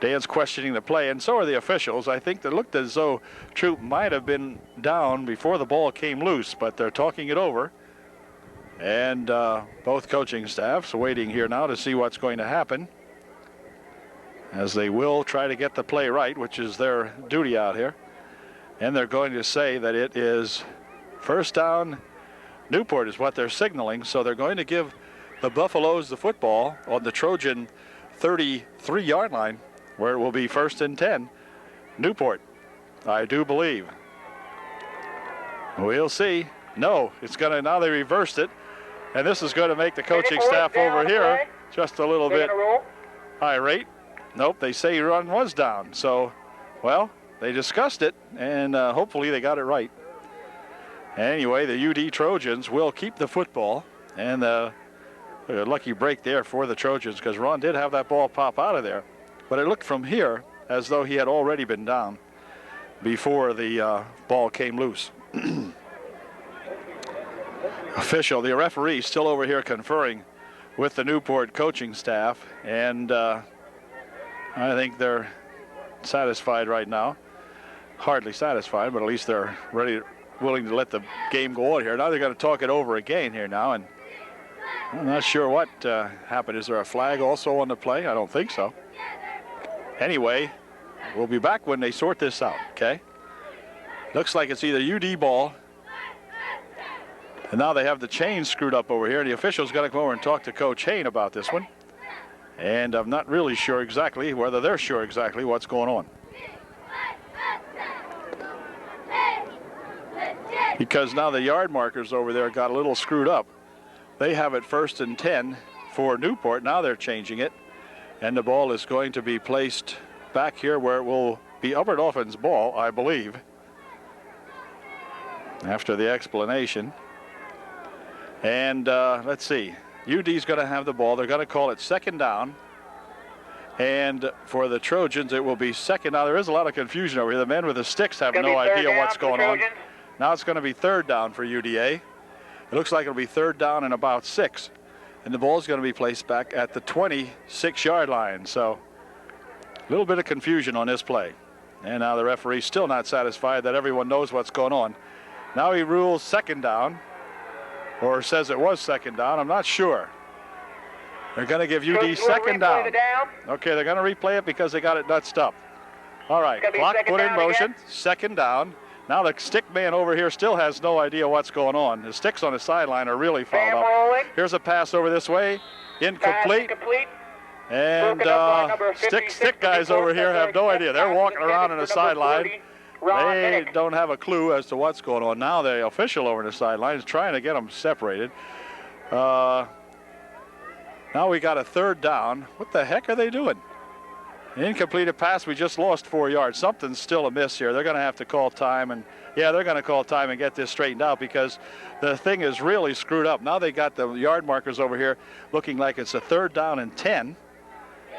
Dan's questioning the play, and so are the officials. I think it looked as though Troop might have been down before the ball came loose, but they're talking it over. And both coaching staffs waiting here now to see what's going to happen, as they will try to get the play right, which is their duty out here. And they're going to say that it is 1st down. Newport is what they're signaling. So they're going to give the Buffaloes the football on the Trojan 33-yard line, where it will be 1st and 10. Newport, I do believe. We'll see. No, it's going to, now they reversed it. And this is going to make the coaching staff over here just a little bit irate. Nope, they say run was down. So, well, they discussed it, and hopefully they got it right. Anyway, the UD Trojans will keep the football, and a lucky break there for the Trojans because Ron did have that ball pop out of there. But it looked from here as though he had already been down before the ball came loose. The referee still over here conferring with the Newport coaching staff, and I think they're satisfied right now. Hardly satisfied, but at least they're willing to let the game go on here. Now they're going to talk it over again here now, and I'm not sure what happened. Is there a flag also on the play? I don't think so. Anyway, we'll be back when they sort this out, okay? Looks like it's either UD ball, and now they have the chain screwed up over here, and the official's got to come over and talk to Coach Hain about this one. And I'm not really sure exactly whether they're sure exactly what's going on. Because now the yard markers over there got a little screwed up. They have it 1st and 10 for Newport. Now they're changing it. And the ball is going to be placed back here where it will be Upper Dauphin's ball, I believe, after the explanation. And let's see. UD's going to have the ball. They're going to call it 2nd down. And for the Trojans, it will be 2nd. Now, there is a lot of confusion over here. The men with the sticks have no idea what's going on. Now it's going to be 3rd down for UDA. It looks like it'll be 3rd down and about 6. And the ball is going to be placed back at the 26-yard line. So a little bit of confusion on this play. And now the referee's still not satisfied that everyone knows what's going on. Now he rules 2nd down, or says it was 2nd down. I'm not sure. They're going to give UD 2nd down. Okay, they're going to replay it because they got it nutsed up. All right, clock put in motion, 2nd down. Now the stick man over here still has no idea what's going on. The sticks on the sideline are really fouled up. Here's a pass over this way, incomplete. And stick guys over here have no idea. They're walking around on the sideline. They don't have a clue as to what's going on. Now the official over the sideline is trying to get them separated. Now we got a 3rd down. What the heck are they doing? An incompleted pass. We just lost 4 yards. Something's still amiss here. They're going to have to call time. And yeah, they're going to call time and get this straightened out because the thing is really screwed up. Now they got the yard markers over here looking like it's a 3rd down and 10.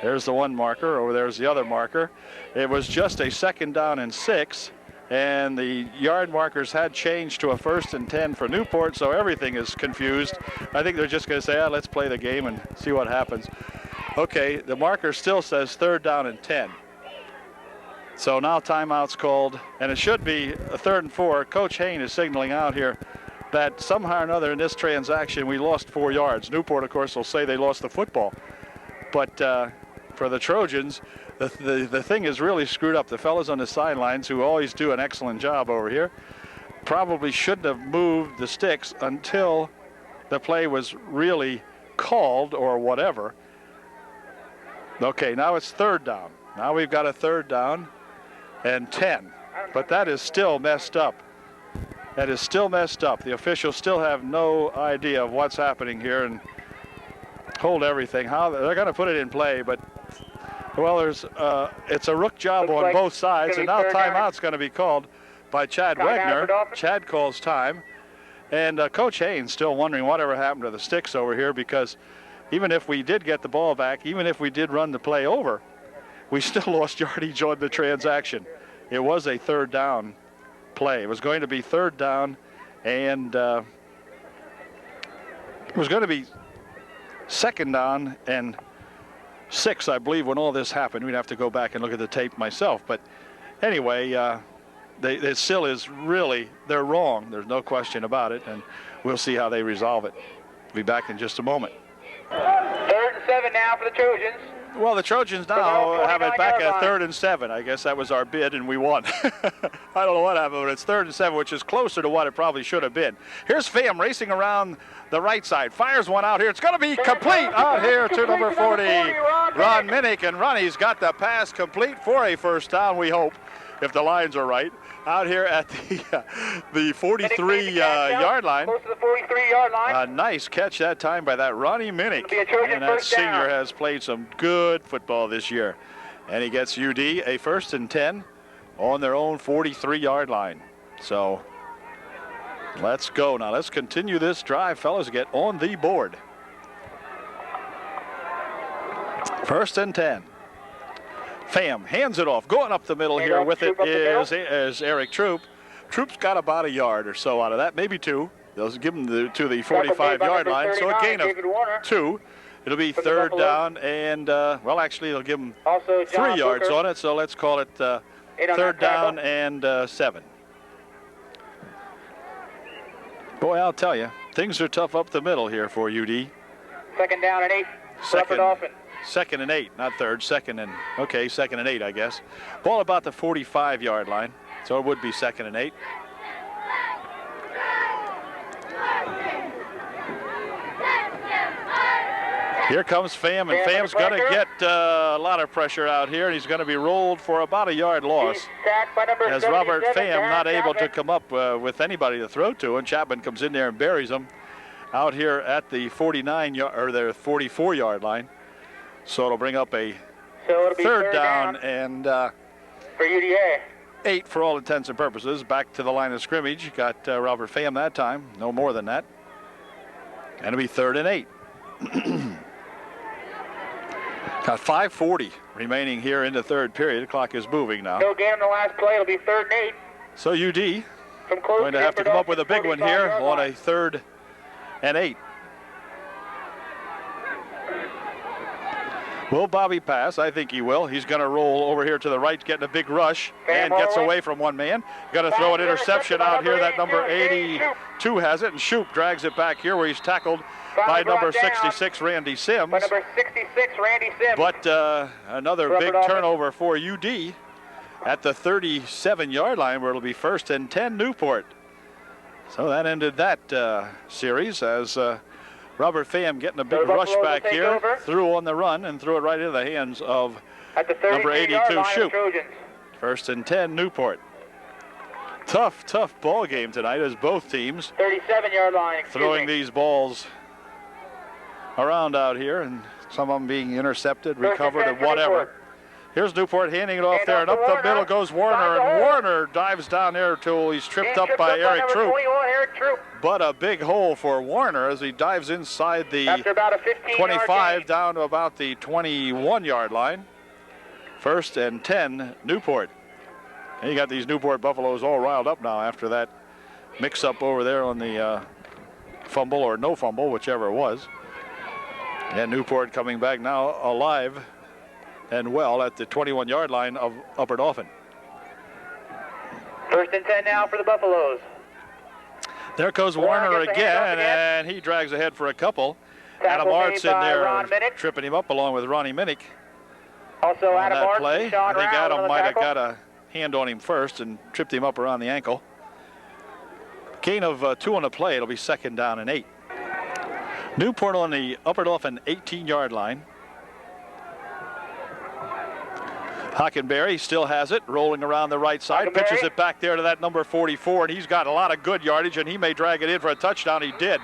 There's the one marker. Over there's the other marker. It was just a 2nd down and 6. And the yard markers had changed to a 1st and 10 for Newport, so everything is confused. I think they're just going to say, let's play the game and see what happens. Okay, the marker still says 3rd down and 10. So now timeout's called, and it should be a 3rd and 4. Coach Hain is signaling out here that somehow or another in this transaction we lost 4 yards. Newport, of course, will say they lost the football. But for the Trojans, the thing is really screwed up. The fellas on the sidelines, who always do an excellent job over here, probably shouldn't have moved the sticks until the play was really called or whatever. Okay, now it's 3rd down. Now we've got a 3rd down and 10. But that is still messed up. That is still messed up. The officials still have no idea of what's happening here and hold everything. How they're going to put it in play, but well, there's it's a rook job on both sides, and now timeout's going to be called by Chad Wegner. Chad calls time, and Coach Hain's still wondering whatever happened to the sticks over here, because even if we did get the ball back, even if we did run the play over, we still lost yardage on the transaction. It was a 3rd down play. It was going to be 3rd down, and it was going to be 2nd down and 6, I believe, when all this happened. We'd have to go back and look at the tape myself. But anyway, it still is really, they're wrong. There's no question about it. And we'll see how they resolve it. We'll be back in just a moment. 3rd and 7 now for the Trojans. Well, the Trojans now have it back at 3rd and 7. I guess that was our bid, and we won. I don't know what happened, but it's 3rd and 7, which is closer to what it probably should have been. Here's Pham racing around the right side. Fires one out here. It's going to be complete out here to number 40, Ron Minnick. And Ronnie's got the pass complete for a 1st down, we hope. if the lines are right. Out here at the 43-yard line. Close to the 43-yard line. A nice catch that time by that Ronnie Minnick. It'll be a Trojan And that first down. senior has played some good football this year. And he gets UD a 1st and 10 on their own 43-yard line. So let's go. Now let's continue this drive, fellas. Get on the board. 1st and 10. Pham hands it off. Going up the middle here with it is Eric Troop. Troop's got about a yard or so out of that, maybe 2. They'll give him to the 45-yard line, so a gain of 2. It'll be 3rd down, and, well, actually, they'll give him 3 yards on it, so let's call it 3rd down and 7. Boy, I'll tell you, things are tough up the middle here for UD. 2nd down and 8. Second and 8, not 3rd, 2nd and, okay, 2nd and 8, I guess. Ball about the 45-yard line, so it would be 2nd and 8. Here comes Pham, and Pham's going to get a lot of pressure out here, and he's going to be rolled for about a yard loss. As Robert Pham not able to come up with anybody to throw to, and Chapman comes in there and buries him out here at the 44-yard line. So it'll bring up a 3rd down and for UDA. 8 for all intents and purposes. Back to the line of scrimmage. Got Robert Pham that time. No more than that. And it'll be 3rd and 8. Got 5:40 remaining here in the 3rd period. The clock is moving now. No gain on the last play. It'll be 3rd and 8. So UD From close going to have to come up with a big one here on a 3rd and 8. Will Bobby pass? I think he will. He's going to roll over here to the right, getting a big rush, and gets away from one man. Going to throw an interception out here. That number 82 has it, and Shoop drags it back here where he's tackled by number 66, Randy Sims. By number 66, Randy Sims. But another big turnover for UD at the 37-yard line, where it'll be 1st and 10 Newport. So that ended that series as Robert Pham getting a big rush back here, threw on the run and threw it right into the hands of number 82 Shoop. 1st and 10 Newport. Tough ball game tonight as both teams 37-yard line. throwing these balls around out here, and some of them being intercepted, recovered, and whatever. Here's Newport handing it off there, and up the middle goes Warner, and Warner dives down there till he's tripped up by Eric Troop. But a big hole for Warner as he dives inside the 25 down to about the 21-yard line. 1st and 10 Newport. And you got these Newport Buffaloes all riled up now after that mix-up over there on the fumble or no fumble, whichever it was. And Newport coming back now alive and well at the 21-yard line of Upper Dauphin. 1st and 10 now for the Buffaloes. There goes Warner again, and he drags ahead for a couple. Adam Art's in there tripping him up along with Ronnie Minnick. Also on that play. I think Adam might have got a hand on him first and tripped him up around the ankle. Gain of 2 on the play. It'll be 2nd down and 8. Newport on the Upper Dauphin 18-yard line. Hockenberry still has it, rolling around the right side, pitches it back there to that number 44, and he's got a lot of good yardage, and he may drag it in for a touchdown. He did.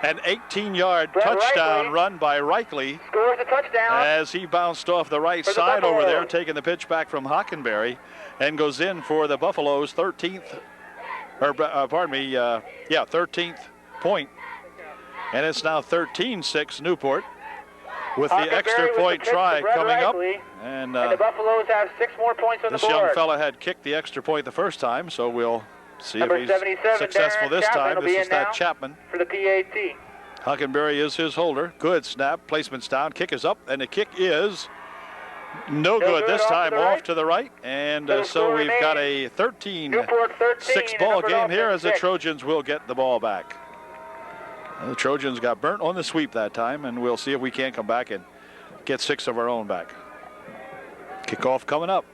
An 18-yard touchdown run by Reichley. Scores a touchdown as he bounced off the right side over there, taking the pitch back from Hockenberry, and goes in for the Buffaloes' 13th, or 13th point. And it's now 13-6 Newport, with the extra point try coming up. And the Buffaloes have 6 more points on the board. This young fella had kicked the extra point the first time, so we'll see if he's successful this time. This is that Chapman. For the PAT. Hockenberry is his holder. Good snap, placement's down, kick is up, and the kick is no good this time, off to the right. And so we've got a 13-6 ball game here as the Trojans will get the ball back. The Trojans got burnt on the sweep that time, and we'll see if we can't come back and get 6 of our own back. Kickoff coming up.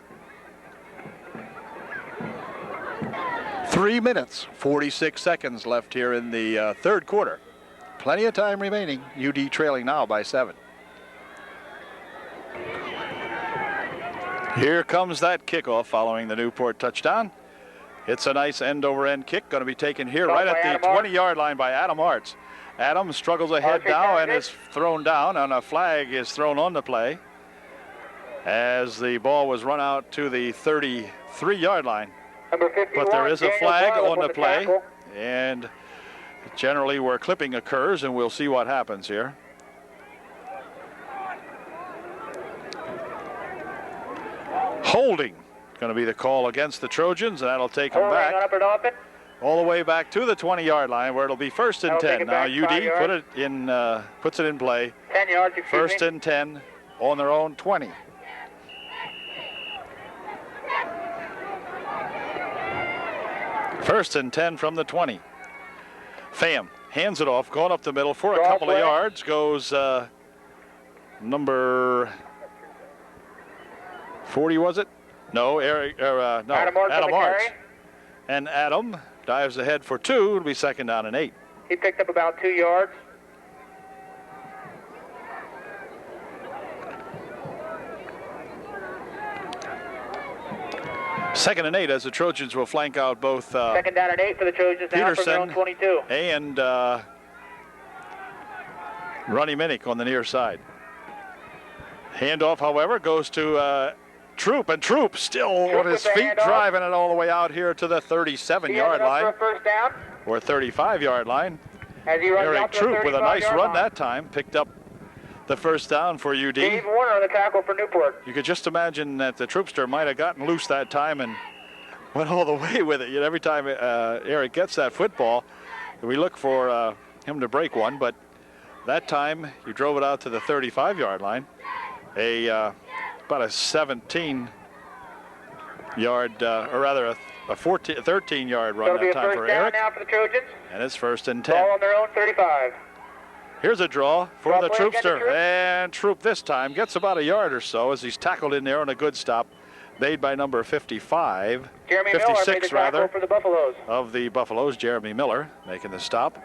3 minutes, 46 seconds left here in the 3rd quarter. Plenty of time remaining. UD trailing now by 7. Here comes that kickoff following the Newport touchdown. It's a nice end-over-end kick, going to be taken here right at the 20-yard line by Adam Arts. Adam struggles ahead now and is thrown down, and a flag is thrown on the play as the ball was run out to the 33-yard line. But there is a flag on the play, and generally where clipping occurs, and we'll see what happens here. Holding going to be the call against the Trojans, and that'll take them back all the way back to the 20-yard line, where it'll be 1st and 10. Now UD puts it in play. 10 yards. 1st and 10 on their own 20. First and 10 from the 20. Pham hands it off, going up the middle for a couple of yards. Goes number 40, was it? No, Adam Arts. And Adam dives ahead for 2. It'll be 2nd down and 8. He picked up about 2 yards. Second and 8 as the Trojans will flank out both 2nd down and 8 for the Trojans now from their own 22. And Ronnie Minnick on the near side. Handoff, however, goes to Troop, and Troop still on his feet, driving it all the way out here to the 37-yard line or 35-yard line. Eric Troop with a nice run that time, picked up the 1st down for UD. Dave Warner on the tackle for Newport. You could just imagine that the Troopster might have gotten loose that time and went all the way with it. You know, every time Eric gets that football, we look for him to break one, but that time he drove it out to the 35-yard line. About a 17-yard, or rather a 13-yard run that time for Eric. Now for the Trojans. And it's 1st and 10. Ball on their own 35. Here's a draw for the Troopster. And Troop this time gets about a yard or so as he's tackled in there on a good stop, made by number 55, Jeremy 56 Miller rather, for the Buffaloes. of the Buffaloes. Jeremy Miller making the stop.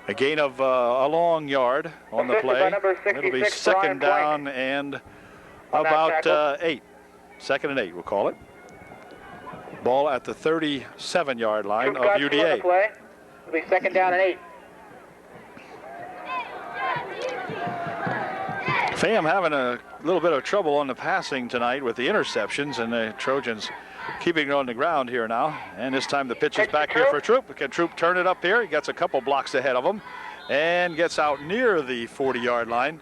A gain of a long yard on the play. It'll be 2nd down and about 8. 2nd and 8, we'll call it. Ball at the 37-yard line of UDA. It'll be 2nd down and 8. Pham having a little bit of trouble on the passing tonight with the interceptions, and the Trojans keeping it on the ground here now. And this time the pitch is back here for Troop. Can Troop turn it up here? He gets a couple blocks ahead of him and gets out near the 40-yard line.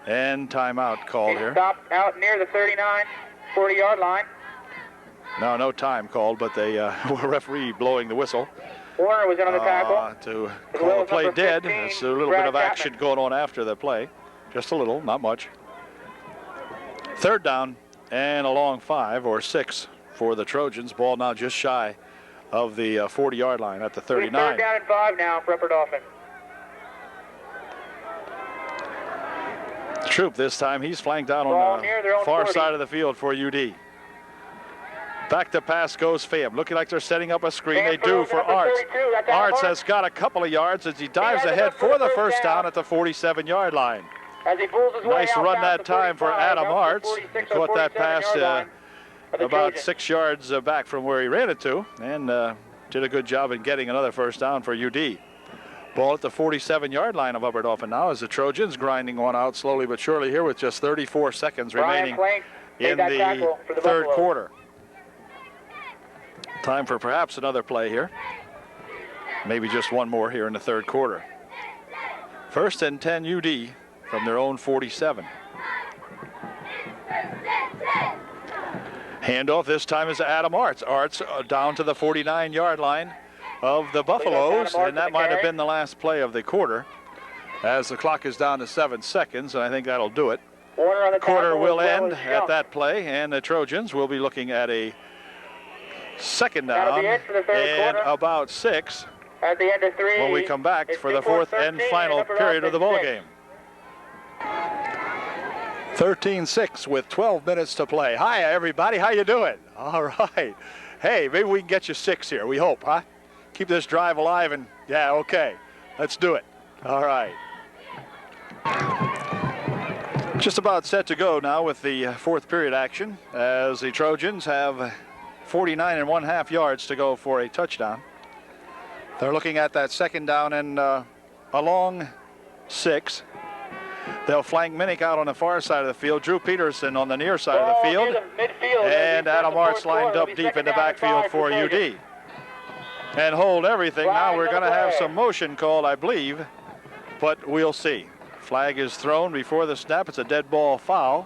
And timeout called here. Stopped out near the 39, 40-yard line. No time called, but they were referee blowing the whistle. Warner was in on the tackle. To call the play dead. There's a little bit of action going on after the play. Just a little, not much. 3rd down and a long 5 or 6 for the Trojans. Ball now just shy of the 40-yard line at the 39. 3rd down and 5 now for Upper Dauphin. Troop this time, he's flanked out on the far side of the field for UD. Back to pass goes Pham. Looking like they're setting up a screen. They do for Arts. Arts has got a couple of yards as he dives ahead for the 1st down at the 47-yard line. Nice run that time for Adam Arts. He caught that pass about 6 yards back from where he ran it to, and did a good job in getting another 1st down for UD. Ball at the 47-yard line of Upper Dauphin now as the Trojans grinding one out slowly but surely here with just 34 seconds remaining in the 3rd quarter. Time for perhaps another play here. Maybe just one more here in the 3rd quarter. 1st and 10 UD from their own 47. Handoff this time is Adam Arts. Arts down to the 49-yard line of the Buffaloes, and that might have been the last play of the quarter as the clock is down to 7 seconds, and I think that'll do it. The quarter will end at that play, and the Trojans will be looking at a 2nd down and about 6 at the end of 3 when we come back for the 4th and final period of the ball game. 13-6 with 12 minutes to play. Hi, everybody. How you doing? All right. Hey, maybe we can get you 6 here. We hope, huh? Keep this drive alive, and yeah, okay. Let's do it. All right. Just about set to go now with the fourth period action, as the Trojans have 49 1/2 yards to go for a touchdown. They're looking at that second down and a long 6. They'll flank Minnick out on the far side of the field. Drew Peterson on the near side of the field. And Adam Arts lined up deep in the backfield for UD. And hold everything. Now we're going to have some motion called, I believe, but we'll see. Flag is thrown before the snap. It's a dead ball foul.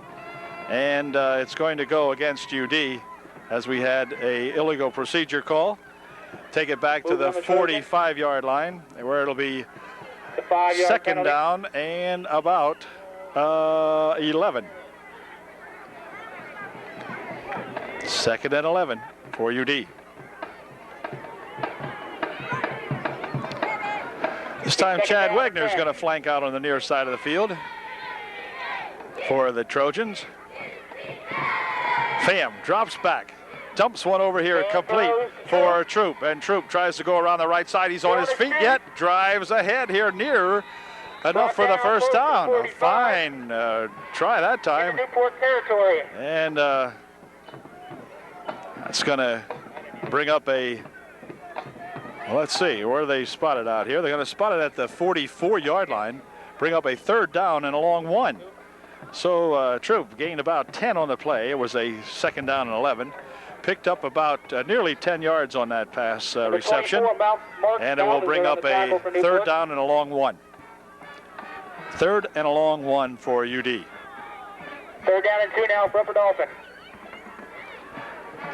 And it's going to go against UD, as we had a illegal procedure call. Take it back to the 45-yard line, where it'll be second down and about 11. Second and 11 for UD. This time Chad Wegner's going to flank out on the near side of the field for the Trojans. Pham drops back. Dumps one over here complete for Troop, and Troop tries to go around the right side. He's on his feet yet, drives ahead here near enough for the first down. A fine try that time. Newport territory. And that's going to bring up a, let's see, where they spotted out here. They're going to spot it at the 44-yard line, bring up a third down and a long 1. So Troop gained about 10 on the play. It was a second down and 11. Picked up about nearly 10 yards on that pass reception, and it will bring up a third down and a long 1. Third and a long 1 for UD. Third down and 2 now for Upper Dauphin.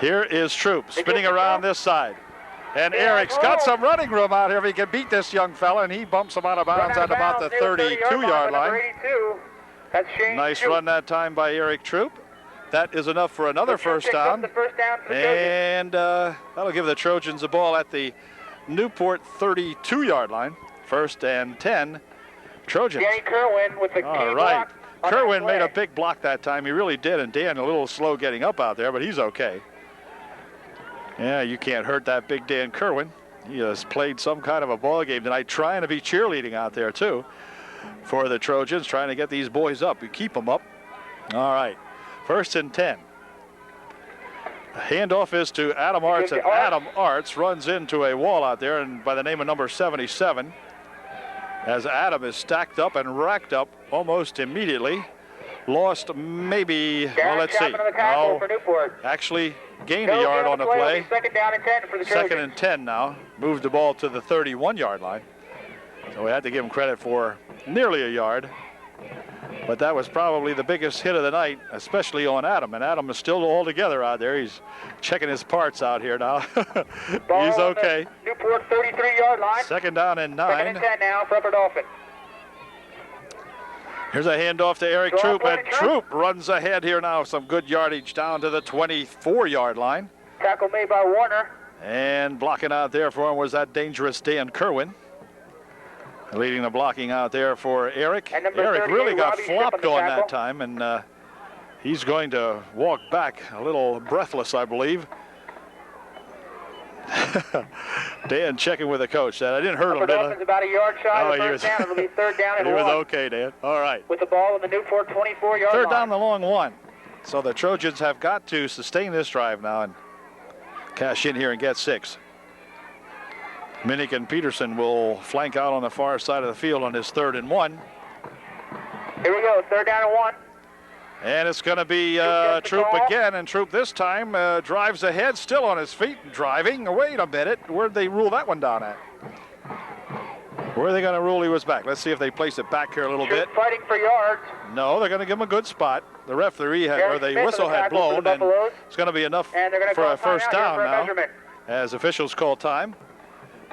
Here is Troop spinning around this side, and Eric's got some running room out here if he can beat this young fella, and he bumps him out of bounds at about the 32-yard line. Nice run that time by Eric Troop. That is enough for another first down, and that'll give the Trojans the ball at the Newport 32-yard line. First and 10, Trojans. Danny Kerwin with the key all right. block. Kerwin made a big block that time. He really did, and Dan a little slow getting up out there, but he's okay. Yeah, you can't hurt that big Dan Kerwin. He has played some kind of a ball game tonight, trying to be cheerleading out there too for the Trojans, trying to get these boys up. You keep them up. All right. First and 10. Handoff is to Adam Arts, and Adam Arts runs into a wall out there, and by the name of number 77, as Adam is stacked up and racked up almost immediately. Lost maybe, well, let's see. No, actually gained a yard on the play. Second down and 10 for the Trojans. Second and 10 now. Moved the ball to the 31-yard line. So we had to give him credit for nearly a yard. But that was probably the biggest hit of the night, especially on Adam. And Adam is still all together out there. He's checking his parts out here now. He's okay. Newport 33-yard line. Second down and 9. Second and 10 now for Upper Dauphin. Here's a handoff to Eric Troop, and Troop runs ahead here now. Some good yardage down to the 24-yard line. Tackle made by Warner. And blocking out there for him was that dangerous Dan Kerwin. Leading the blocking out there for Eric. Eric really got flopped on that time, and he's going to walk back a little breathless, I believe. Dan checking with the coach. That I didn't hurt him, did I? About a yard shy of first down. It'll be third down and 1. He was okay, Dan. All right. With the ball in the Newport 24-yard line. Third down, the long 1. So the Trojans have got to sustain this drive now and cash in here and get 6. Minnick and Peterson will flank out on the far side of the field on his 3rd and 1. Here we go, third down and 1. And it's going to be Troop again, and Troop this time drives ahead, still on his feet, driving. Wait a minute, where'd they rule that one down at? Where are they going to rule he was back? Let's see if they place it back here a little bit. Fighting for yards. No, they're going to give him a good spot. The referee had, or the whistle had blown, and it's going to be enough for a first down now, as officials call time.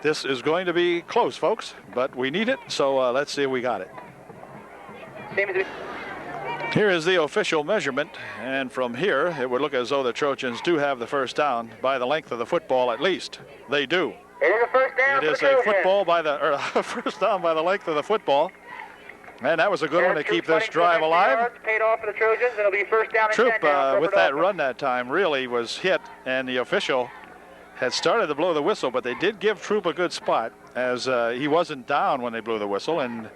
This is going to be close, folks, but we need it, so let's see if we got it. Here is the official measurement, and from here, it would look as though the Trojans do have the first down by the length of the football at least. They do. It is a first down. It is a football by the, or first down by the length of the football. And that was a good one to keep this drive alive. Paid off for the Trojans. It'll be first down and Troop, 10 now with that run that time, really was hit, and the official had started to blow the whistle, but they did give Troop a good spot. as he wasn't down when they blew the whistle, and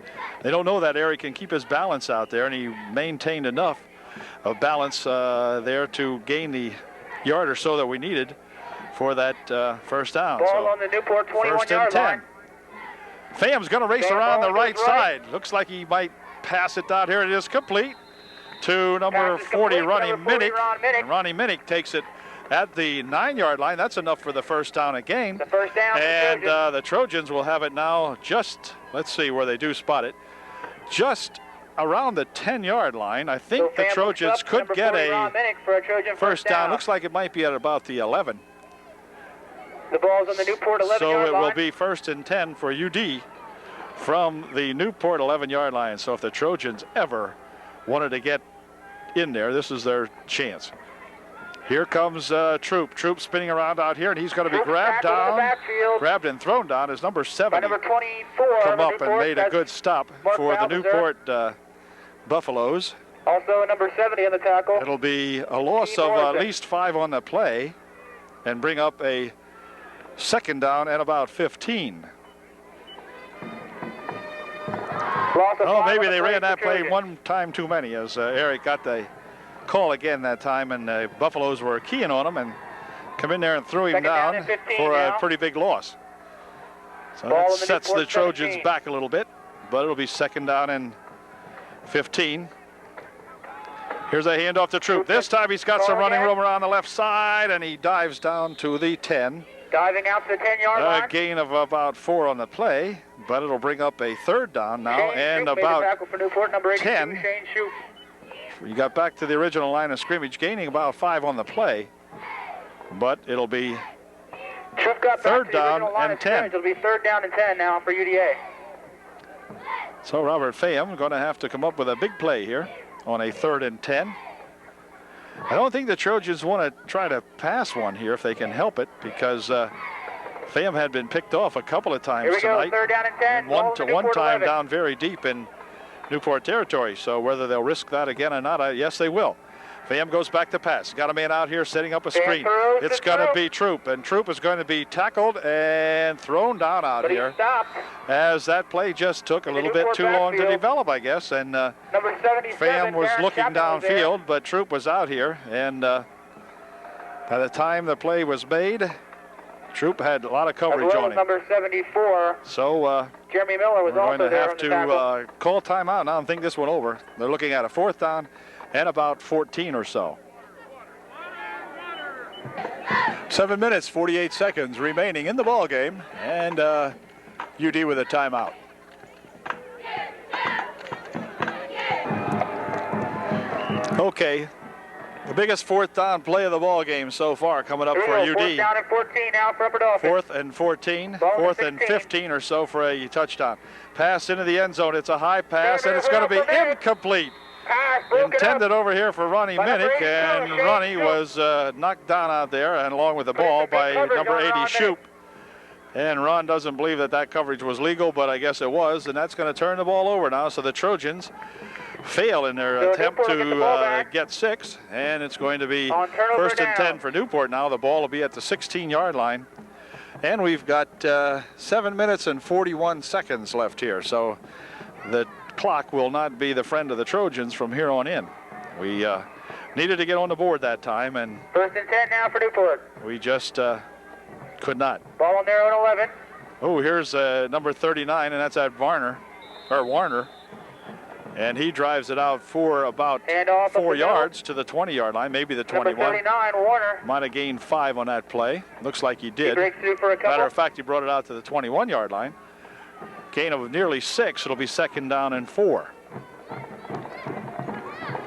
they don't know that Eric can keep his balance out there, and he maintained enough of balance there to gain the yard or so that we needed for that first down. Ball so on the Newport 21 first yard and 10. line. Pham's going to race Pham around the ball right goes right. side. Looks like he might pass it down here. It is complete to number Pass is 40, complete, Ronnie number 40, Minnick. Ron Minnick. And Ronnie Minnick takes it at the 9-yard line. That's enough for the first down again. The first down. And the Trojans will have it now just, let's see where they do spot it, just around the 10-yard line. I think So the Pham Trojans looks up, could number get 40, a Ron Minnick for a Trojan first down. Looks like it might be at about the 11. The ball's on the Newport 11 So yard it line. will be first and 10 for UD from the Newport 11-yard line. So if the Trojans ever wanted to get in there, this is their chance. Here comes Troop. Troop spinning around out here, and he's going to be grabbed and thrown down as number 70 number 24 come up Newport. and made a That's good stop Mark for the Balthazar. Newport Buffaloes. Also number 70 on the tackle. It'll be a loss of at least 5 on the play and bring up a second down at about 15. Oh, maybe they ran that play one time too many, as Eric got the call again that time, and the Buffaloes were keying on him and come in there and threw him Second down down and 15 for now. a pretty big loss. So Ball that in the sets Newport the Trojans 17. back a little bit, but it'll be second down and 15. Here's a handoff to Troop. This time he's got some running room around the left side, and he dives down to the 10. Diving out to the 10-yard line. A gain of about 4 on the play, but it'll bring up a third down now, Shane and Shoup made the about tackle for Newport, number 82, 10. Shane Shoup. You got back to the original line of scrimmage, gaining about 5 on the play, but it'll be Shoup got third back to the down original line and of scrimmage. 10. It'll be third down and 10 now for UDA. So Robert Pham going to have to come up with a big play here on a 3rd and 10. I don't think the Trojans want to try to pass one here if they can help it, because Pham had been picked off a couple of times Here we go, tonight. third down and 10. One Ball in the one Newport time 11. down very deep in Newport territory. So whether they'll risk that again or not, yes, they will. Pham goes back to pass. Got a man out here setting up a screen. throws It's to going to Troop. be Troop, and Troop is going to be tackled and thrown down out But he here, stopped. as that play just took a In the little bit Newport too long to backfield. develop, I guess. And Number 77, Pham was Darren looking Chapman was there. downfield, but Troop was out here, and by the time the play was made, Troop had a lot of As coverage well on as him. number 74, So Jeremy Miller was we're also going to there have on the tackle. to call timeout now and think this one over. They're looking at a 4th down and about 14 or so. 7 minutes, 48 seconds remaining in the ball game, and UD with a timeout. Okay, the biggest 4th down play of the ball game so far coming up for Here we go, UD. 4th down and 14 now for Upper Dauphin. 4th and 14, Ball at 4th and 16. 15 or so for a touchdown. Pass into the end zone. It's a high pass, and it's going to be incomplete. Pass broken Intended up. over here for Ronnie By number Minnick, 82, and Shane Ronnie Shoup. was knocked down out there, and along with the ball Good by coverage number on 80, Ron Shoup. And Ron doesn't believe that that coverage was legal, but I guess it was, and that's going to turn the ball over now. So the Trojans fail in their So attempt Newport get the ball to back. get 6, and it's going to be On turnover 1st and 10 down. for Newport now. The ball will be at the 16-yard line. And we've got 7 minutes and 41 seconds left here. So the clock will not be the friend of the Trojans from here on in. We needed to get on the board that time, and 1st and 10 now for Newport. we just could not. Ball on their own 11. Oh, here's number 39, and that's at Warner. And he drives it out for about Hand off up 4 the middle. yards to the 20-yard line, maybe the Number 21. 39, Warner. Might have gained 5 on that play. Looks like he He did. breaks through for a couple. Matter of fact, he brought it out to the 21-yard line. Gain of nearly 6. It'll be 2nd down and 4.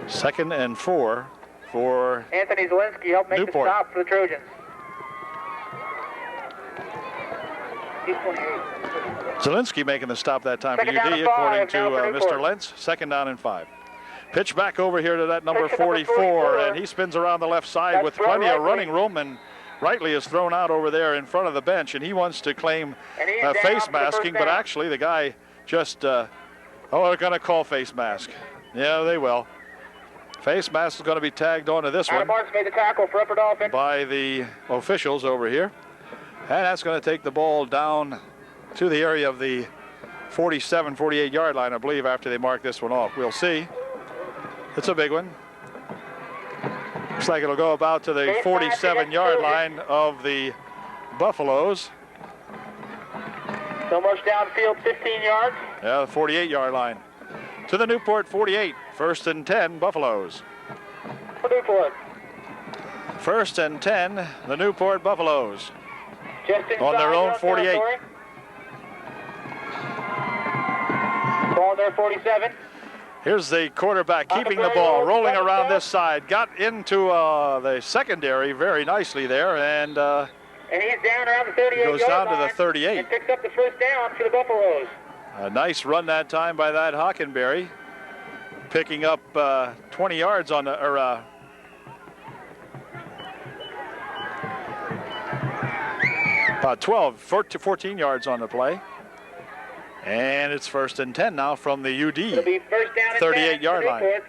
2nd and 4 for Anthony Zielinski helped make Newport. the stop for the Trojans. He's 28. Zielinski making the stop that time Second for down UD, and 5 according to now for Mr. Newport. Lentz. 2nd down and 5. Pitch back over here to that number Pitch to number 44, 44. and he spins around the left side That's with Brett plenty of Rightly. running room, and Rightly is thrown out over there in front of the bench, and he wants to claim And he is down face for the first masking, but down. actually the guy just, they're going to call face mask. Yeah, they will. Face mask is going to be tagged onto this Adam one Marks made the tackle for Upper Dauphin. by the officials over here. And that's going to take the ball down to the area of the 47, 48 yard line, I believe, after they mark this one off. We'll see. It's a big one. Looks like it'll go about to the 47 yard line of the Buffaloes. So much downfield, 15 yards. Yeah, the 48 yard line. To the Newport 48, 1st and 10, Buffaloes. For Newport. 1st and 10, the Newport Buffaloes. Just inside on their own 48. territory. Ball on their 47. Here's the quarterback keeping the ball, rolling around this side. Got into the secondary very nicely there, and he's down around the 38 goes down to the 38. And picks up the first down for the Buffaloes. A nice run that time by that Hockenberry, picking up 20 yards on the, about 14 yards on the play. And it's 1st and 10 now from the UD It'll be first down and 38 yard line.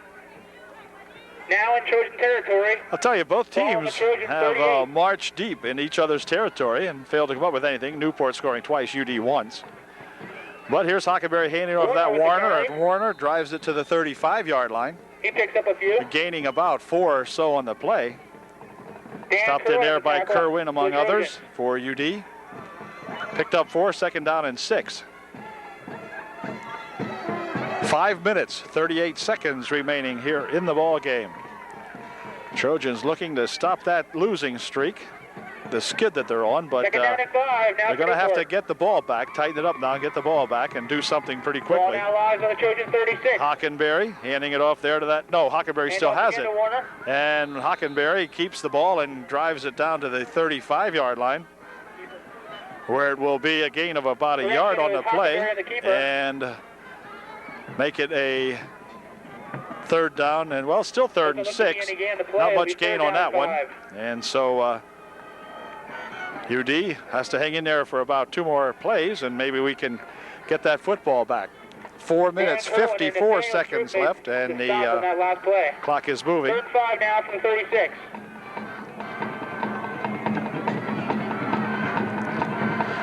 Now in Trojan territory. I'll tell you, both teams have marched deep in each other's territory and failed to come up with anything. Newport scoring twice, UD once. But here's Hockenberry handing off that Warner, and Warner drives it to the 35 yard line. He picks up a few. Gaining about 4 or so on the play. Stopped in there by Kerwin, among others, for UD. Picked up 4, 2nd down and 6. 5 minutes, 38 seconds remaining here in the ball game. Trojans looking to stop that losing streak, the skid that they're on, but they're going to have to get the ball back, tighten it up now, get the ball back, and do something pretty quickly. Ball now lies on the Trojan 36. Hockenberry handing it off there to that. No, Hockenberry still has it. And Hockenberry keeps the ball and drives it down to the 35 yard line, where it will be a gain of about a yard on the play, and make it a 3rd down, and well, still 3rd and 6. Not much gain on that one. And so UD has to hang in there for about 2 more plays, and maybe we can get that football back. 4 minutes, 54 seconds left, and the clock is moving. 3rd and 5 now from the 36.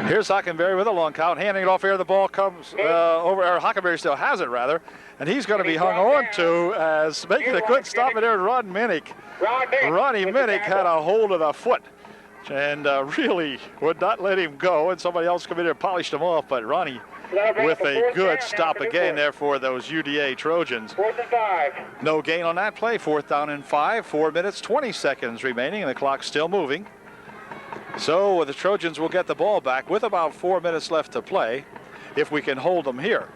Here's Hockenberry with a long count, handing it off here. The ball comes over, or Hockenberry still has it, rather, and he's going to be hung on to as making a good stop in there. Ronnie Minnick had a hold of the foot and really would not let him go, and somebody else come in there and polished him off, but Ronnie with a good stop again there for those UDA Trojans. 4th and 5. No gain on that play, 4th down and 5, 4 minutes, 20 seconds remaining, and the clock's still moving. So the Trojans will get the ball back with about 4 minutes left to play if we can hold them here.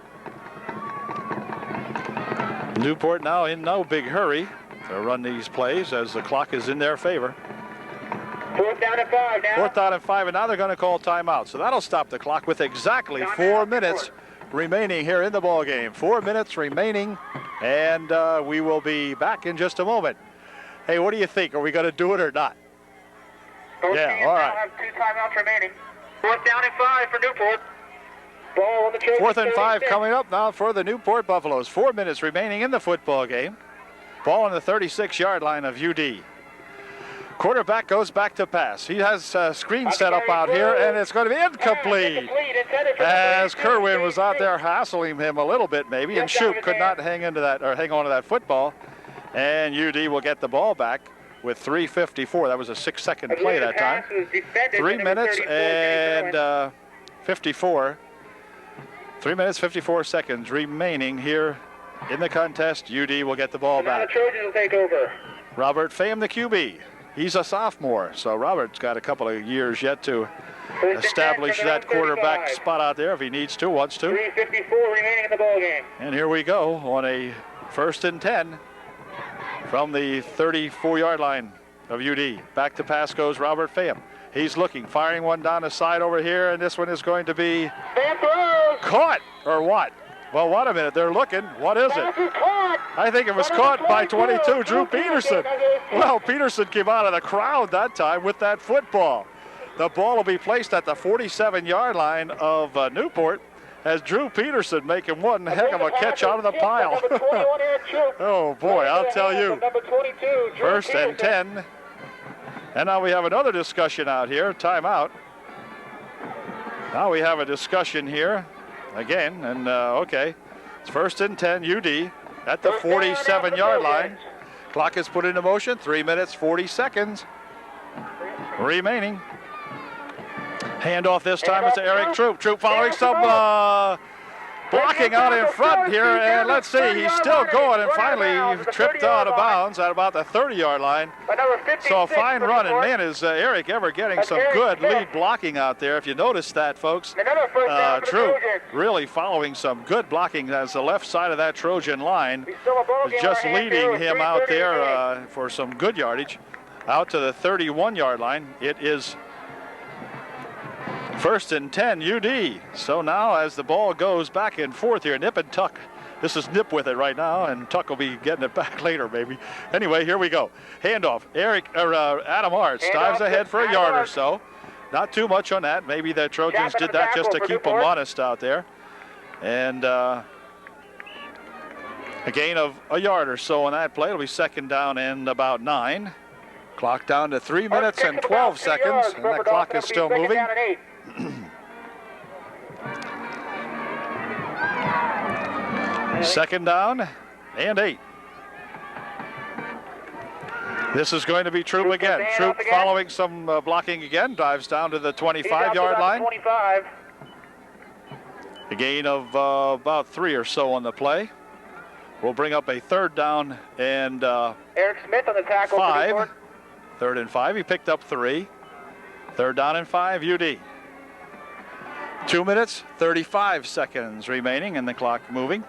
Newport now in no big hurry to run these plays as the clock is in their favor. 4th down and 5 now. 4th down and 5, and now they're going to call timeout. So that'll stop the clock with exactly 4 minutes remaining here in the ball game. 4 minutes remaining, and we will be back in just a moment. Hey, what do you think? Are we going to do it or not? Both yeah, all right. Have 2 timeouts remaining. 4th down and 5 for Newport. Ball on the Trojan 4th and 5 coming up now for the Newport Buffaloes. 4 minutes remaining in the football game. Ball on the 36 yard line of UD. Quarterback goes back to pass. He has a screen set up out here, and it's going to be incomplete. As Kerwin was out there hassling him a little bit maybe, and Shoup could not hang into that or hang on to that football. And UD will get the ball back with 3:54. That was a 6-second play that time. 3 minutes and 54. 3 minutes, 54 seconds remaining here in the contest. UD will get the ball back. The Trojans will take over. Robert Pham, the QB. He's a sophomore, so Robert's got a couple of years yet to establish that quarterback spot out there if he needs to, wants to. 3:54 remaining in the ball game. And here we go on a 1st and 10 from the 34 yard line of UD. Back to pass goes Robert Pham. He's looking, firing one down the side over here, and this one is going to be caught, or what? Well, wait a minute, they're looking. What is it? I think it was caught by 22, Drew Peterson. Well, Peterson came out of the crowd that time with that football. The ball will be placed at the 47 yard line of Newport as Drew Peterson making one heck of a catch out of the pile. Oh, boy, I'll tell you. 1st and 10. And now we have another discussion out here, timeout. Now we have a discussion here again, and okay, it's 1st and 10, UD at the 47-yard line. Clock is put into motion, 3 minutes, 40 seconds remaining. Handoff this time is to Eric Troop. Troop following some blocking out in front here, and let's see, he's still going, and finally tripped out of bounds at about the 30-yard line. So a fine run, and man, is Eric ever getting some good lead blocking out there. If you notice that, folks, Troop really following some good blocking as the left side of that Trojan line was just leading him out there for some good yardage out to the 31-yard line. It is 1st and 10, UD. So now as the ball goes back and forth here, Nip and Tuck. This is Nip with it right now, and Tuck will be getting it back later, maybe. Anyway, here we go. Handoff. Adam Arts dives ahead for a yard or so. Not too much on that. Maybe the Trojans did that just to keep them honest out there. And a gain of a yard or so on that play. It'll be 2nd down and about 9. Clock down to 3 minutes and 12 seconds, and the clock is still moving. 2nd down and 8. This is going to be Troop again. Troop following some blocking again, dives down to the 25-yard line. A gain of about 3 or so on the play. We'll bring up a 3rd down and Eric Smith on the tackle. 5. 3rd and 5. He picked up 3. 3rd down and 5, UD. 2 minutes, 35 seconds remaining, and the clock moving.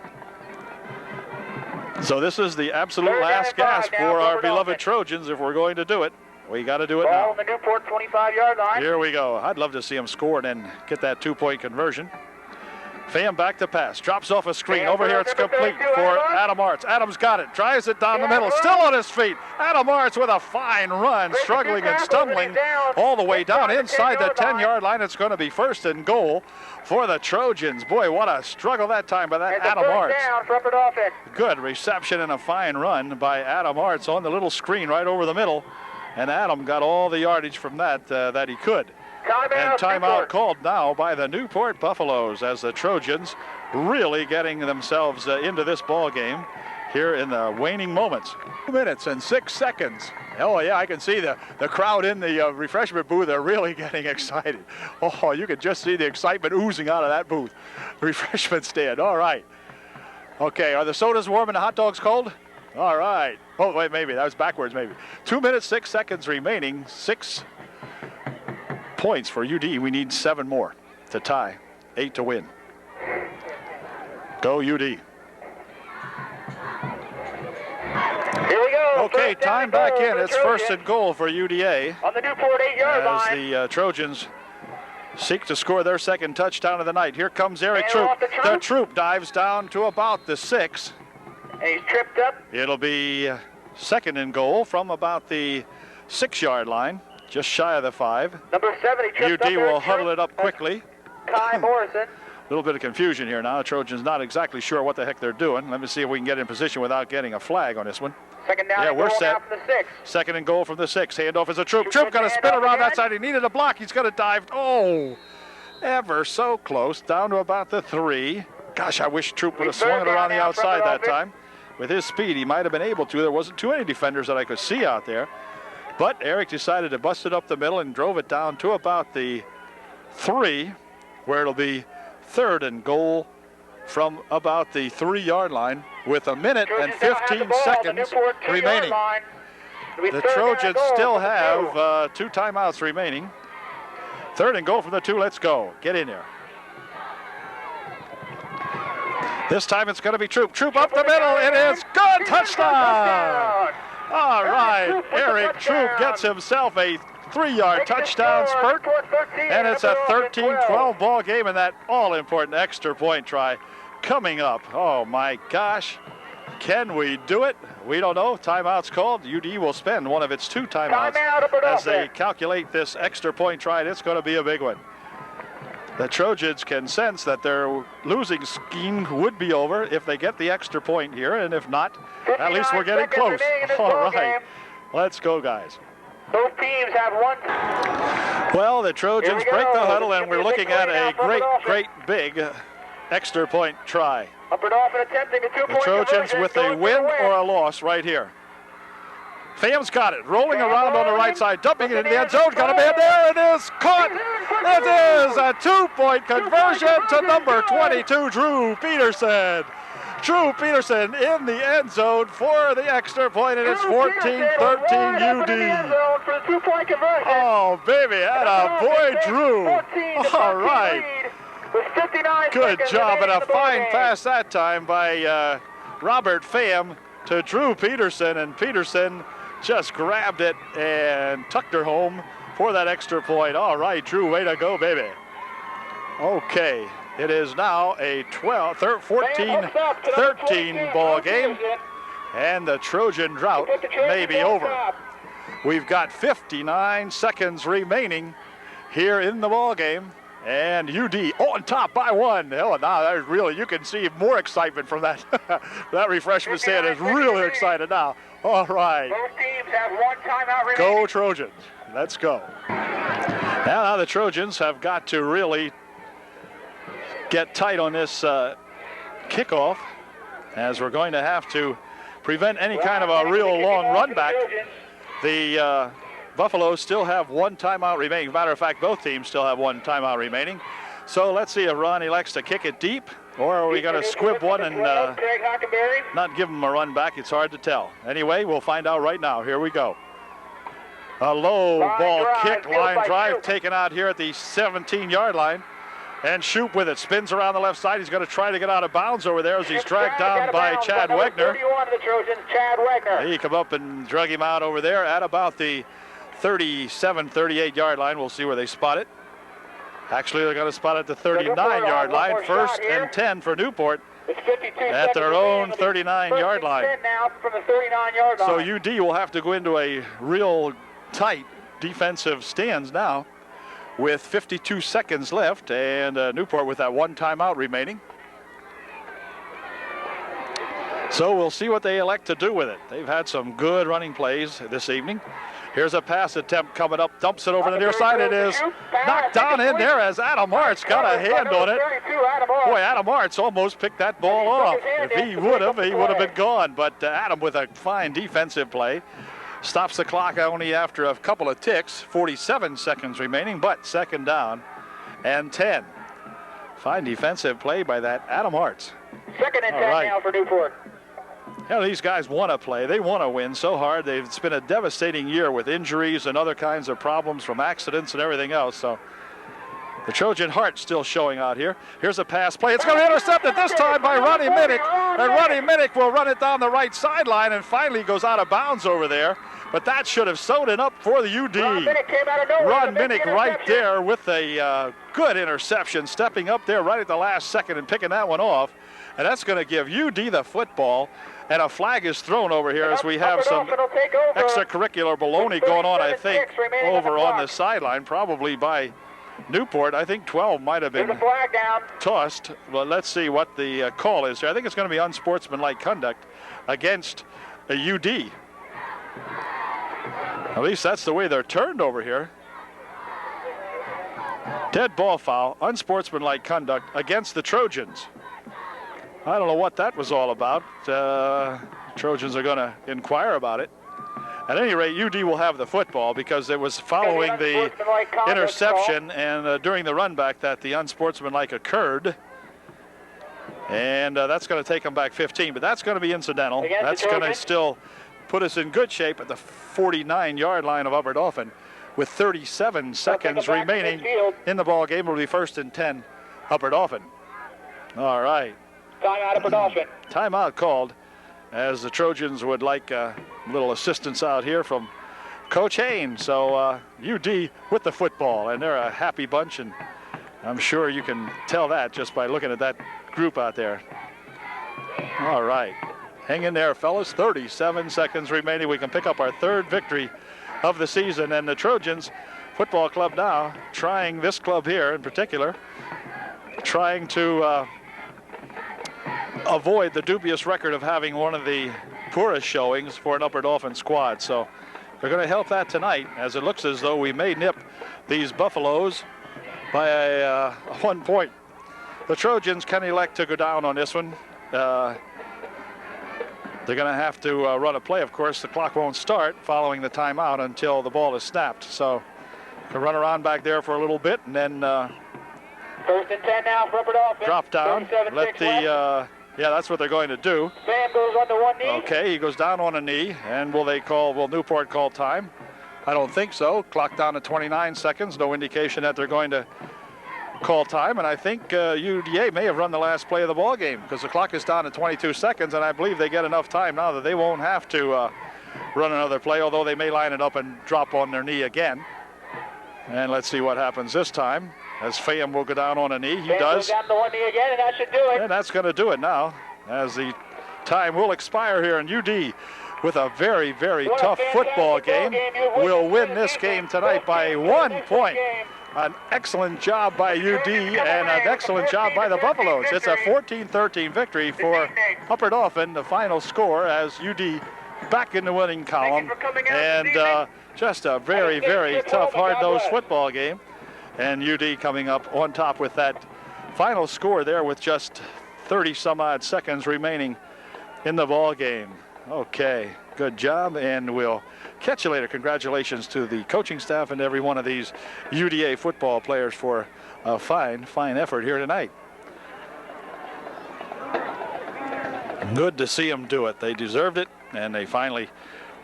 So this is the absolute last gasp for our beloved Trojans if we're going to do it. We got to do it now. On the Newport 25-yard line. Here we go. I'd love to see him score and then get that 2-point conversion. Pham back to pass. Drops off a screen. Over here it's complete for Adam Arts. Adams got it. Drives it down the middle. Still on his feet. Adam Arts with a fine run. Struggling and stumbling all the way down inside the 10-yard line. It's going to be 1st and goal for the Trojans. Boy, what a struggle that time by that Adam Arts. Good reception and a fine run by Adam Arts on the little screen right over the middle. And Adam got all the yardage from that that he could. And timeout called now by the Newport Buffaloes as the Trojans really getting themselves into this ball game here in the waning moments. 2 minutes and 6 seconds. Oh yeah, I can see the crowd in the refreshment booth. They're really getting excited. Oh, you can just see the excitement oozing out of that booth. Refreshment stand. All right. Okay, are the sodas warm and the hot dogs cold? All right. Oh wait, maybe that was backwards. Maybe 2 minutes 6 seconds remaining. 6 points for UD. We need 7 more to tie, 8 to win. Go UD. Here we go. Okay, time back in. It's 1st and goal for UDA. On the Newport 8-yard line. As the Trojans seek to score their 2nd touchdown of the night. Here comes Eric Troop. The Troop dives down to about the 6. And he's tripped up. It'll be 2nd and goal from about the 6-yard line. Just shy of the 5. Number 7, he tripped UD up. will huddle it up quickly. Kai Morrison. A little bit of confusion here now. The Trojans not exactly sure what the heck they're doing. Let me see if we can get in position without getting a flag on this one. 2nd down. Yeah, we're set. From the 6. 2nd and goal from the 6. Handoff is a Troop. Troop got to spin around that side. He needed a block. He's going to dive. Oh, ever so close. Down to about the 3. Gosh, I wish Troop would have swung it around the outside that time. With his speed, he might have been able to. There wasn't too many defenders that I could see out there. But Eric decided to bust it up the middle and drove it down to about the 3, where it'll be 3rd and goal from about the 3-yard line with 1 minute and 15 seconds remaining. The Trojans still have 2 timeouts remaining. 3rd and goal from the 2. Let's go. Get in there. This time it's going to be Troop. Troop up the middle. It is good. Touchdown. All right, Eric Troop gets himself a 3-yard touchdown spurt, and it's a 13-12 ball game, and that all-important extra point try coming up. Oh my gosh, can we do it? We don't know. Timeout's called. UD will spend one of its 2 timeouts as they calculate this extra point try, and it's going to be a big one. The Trojans can sense that their losing scheme would be over if they get the extra point here, and if not, at least we're getting close. All right, let's go, guys. Both teams have 1. Well, the Trojans break the huddle, and we're looking at a great big extra point try. Upper Dauphin attempting a The Trojans with a win or a loss right here. Fam's got it, rolling around on the right side, dumping it into the end zone. Got a man there. It is caught. It is a 2-point conversion to number 22, Drew Peterson. Drew Peterson in the end zone for the extra point, and it's 14-13 UD. Oh, baby, atta boy, Drew. All right. Good job, and a fine pass that time by Robert Pham to Drew Peterson, and Peterson just grabbed it and tucked her home for that extra point. All right, Drew, way to go, baby. Okay, it is now a 14-13 ball game, and the Trojan drought may be over. We've got 59 seconds remaining here in the ball game, and UD on top by one. Hell, now there's really, you can see more excitement from that. That refreshment stand is really excited now. All right. Both teams have one timeout remaining. Go Trojans. Let's go. Now the Trojans have got to really get tight on this kickoff, as we're going to have to prevent any kind of a real long run back. The Buffaloes still have one timeout remaining. As a matter of fact, both teams still have one timeout remaining. So let's see if Ron elects to kick it deep, or are we going to squib one and not give him a run back? It's hard to tell. Anyway, we'll find out right now. Here we go. A low ball kick, line drive taken out here at the 17-yard line. And Shoop with it, spins around the left side. He's going to try to get out of bounds over there as he's dragged down by Chad Wegner. He come up and drug him out over there at about the 37, 38-yard line. We'll see where they spot it. Actually, they're going to spot it at the 39-yard line. 1st and 10 for Newport at their own 39-yard line. So UD will have to go into a real tight defensive stance now with 52 seconds left, and Newport with that one timeout remaining. So we'll see what they elect to do with it. They've had some good running plays this evening. Here's a pass attempt coming up, dumps it over the near side. It is knocked down in there as Adam Hart's got a hand on it. Boy, Adam Hart's almost picked that ball off. If he would have been gone. But Adam with a fine defensive play. Stops the clock only after a couple of ticks. 47 seconds remaining, but second down and 10. Fine defensive play by that Adam Hart's. Second and 10 now for Newport. You know, these guys want to play. They want to win so hard. It's been a devastating year with injuries and other kinds of problems from accidents and everything else. So the Trojan heart still showing out here. Here's a pass play. It's going to be intercepted this time by Ronnie Minnick. And Ronnie Minnick will run it down the right sideline and finally goes out of bounds over there. But that should have sewn it up for the UD. Ron Minnick right there with a good interception, stepping up there right at the last second and picking that one off. And that's going to give UD the football. And a flag is thrown over here as we have some extracurricular baloney going on, I think, over on the sideline, probably by Newport. I think 12 might have been tossed. Well, let's see what the call is here. I think it's going to be unsportsmanlike conduct against a UD. At least that's the way they're turned over here. Dead ball foul, unsportsmanlike conduct against the Trojans. I don't know what that was all about. Trojans are going to inquire about it. At any rate, UD will have the football because it was following the interception and during the run back that the unsportsmanlike occurred. And that's going to take them back 15, but that's going to be incidental. That's going to still put us in good shape at the 49-yard line of Upper Dauphin with 37 seconds remaining in the ball game. It'll be 1st and 10, Upper Dauphin. All right. Timeout Upper Dauphin. Timeout called as the Trojans would like a little assistance out here from Coach Haynes. So UD with the football, and they're a happy bunch, and I'm sure you can tell that just by looking at that group out there. All right. Hang in there, fellas. 37 seconds remaining. We can pick up our 3rd victory of the season, and the Trojans Football Club now trying, this club here in particular, trying to avoid the dubious record of having one of the poorest showings for an Upper Dauphin squad. So are going to help that tonight, as it looks as though we may nip these Buffaloes by 1 point. The Trojans can elect to go down on this one. They're going to have to run a play. Of course, the clock won't start following the timeout until the ball is snapped. So can run around back there for a little bit and then 1st and 10 now for Upper Dauphin. drop down. Let the yeah, that's what they're going to do. Sam goes on to one knee. Okay, he goes down on a knee, and will Newport call time? I don't think so. Clock down to 29 seconds. No indication that they're going to call time, and I think UDA may have run the last play of the ball game because the clock is down to 22 seconds, and I believe they get enough time now that they won't have to run another play, although they may line it up and drop on their knee again. And let's see what happens this time, as Fayem will go down on a knee. He does. Goes down to one knee again, and that should do it. And that's going to do it now, as the time will expire here, and UD, with a very, very tough football game, will win this game tonight by 1 point. An excellent job by UD and an excellent job by the Buffaloes. It's a 14-13 victory for Upper Dauphin, the final score, as UD back in the winning column. And just a very, very tough, hard-nosed football game. And UD coming up on top with that final score there with just 30-some-odd seconds remaining in the ball game. Okay, good job, and we'll catch you later. Congratulations to the coaching staff and every one of these UDA football players for a fine, fine effort here tonight. Good to see them do it. They deserved it, and they finally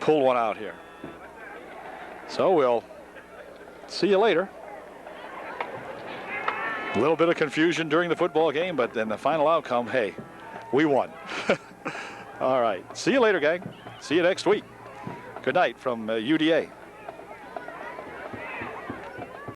pulled one out here. So we'll see you later. A little bit of confusion during the football game, but then the final outcome, hey, we won. All right. See you later, gang. See you next week. Good night from UDA.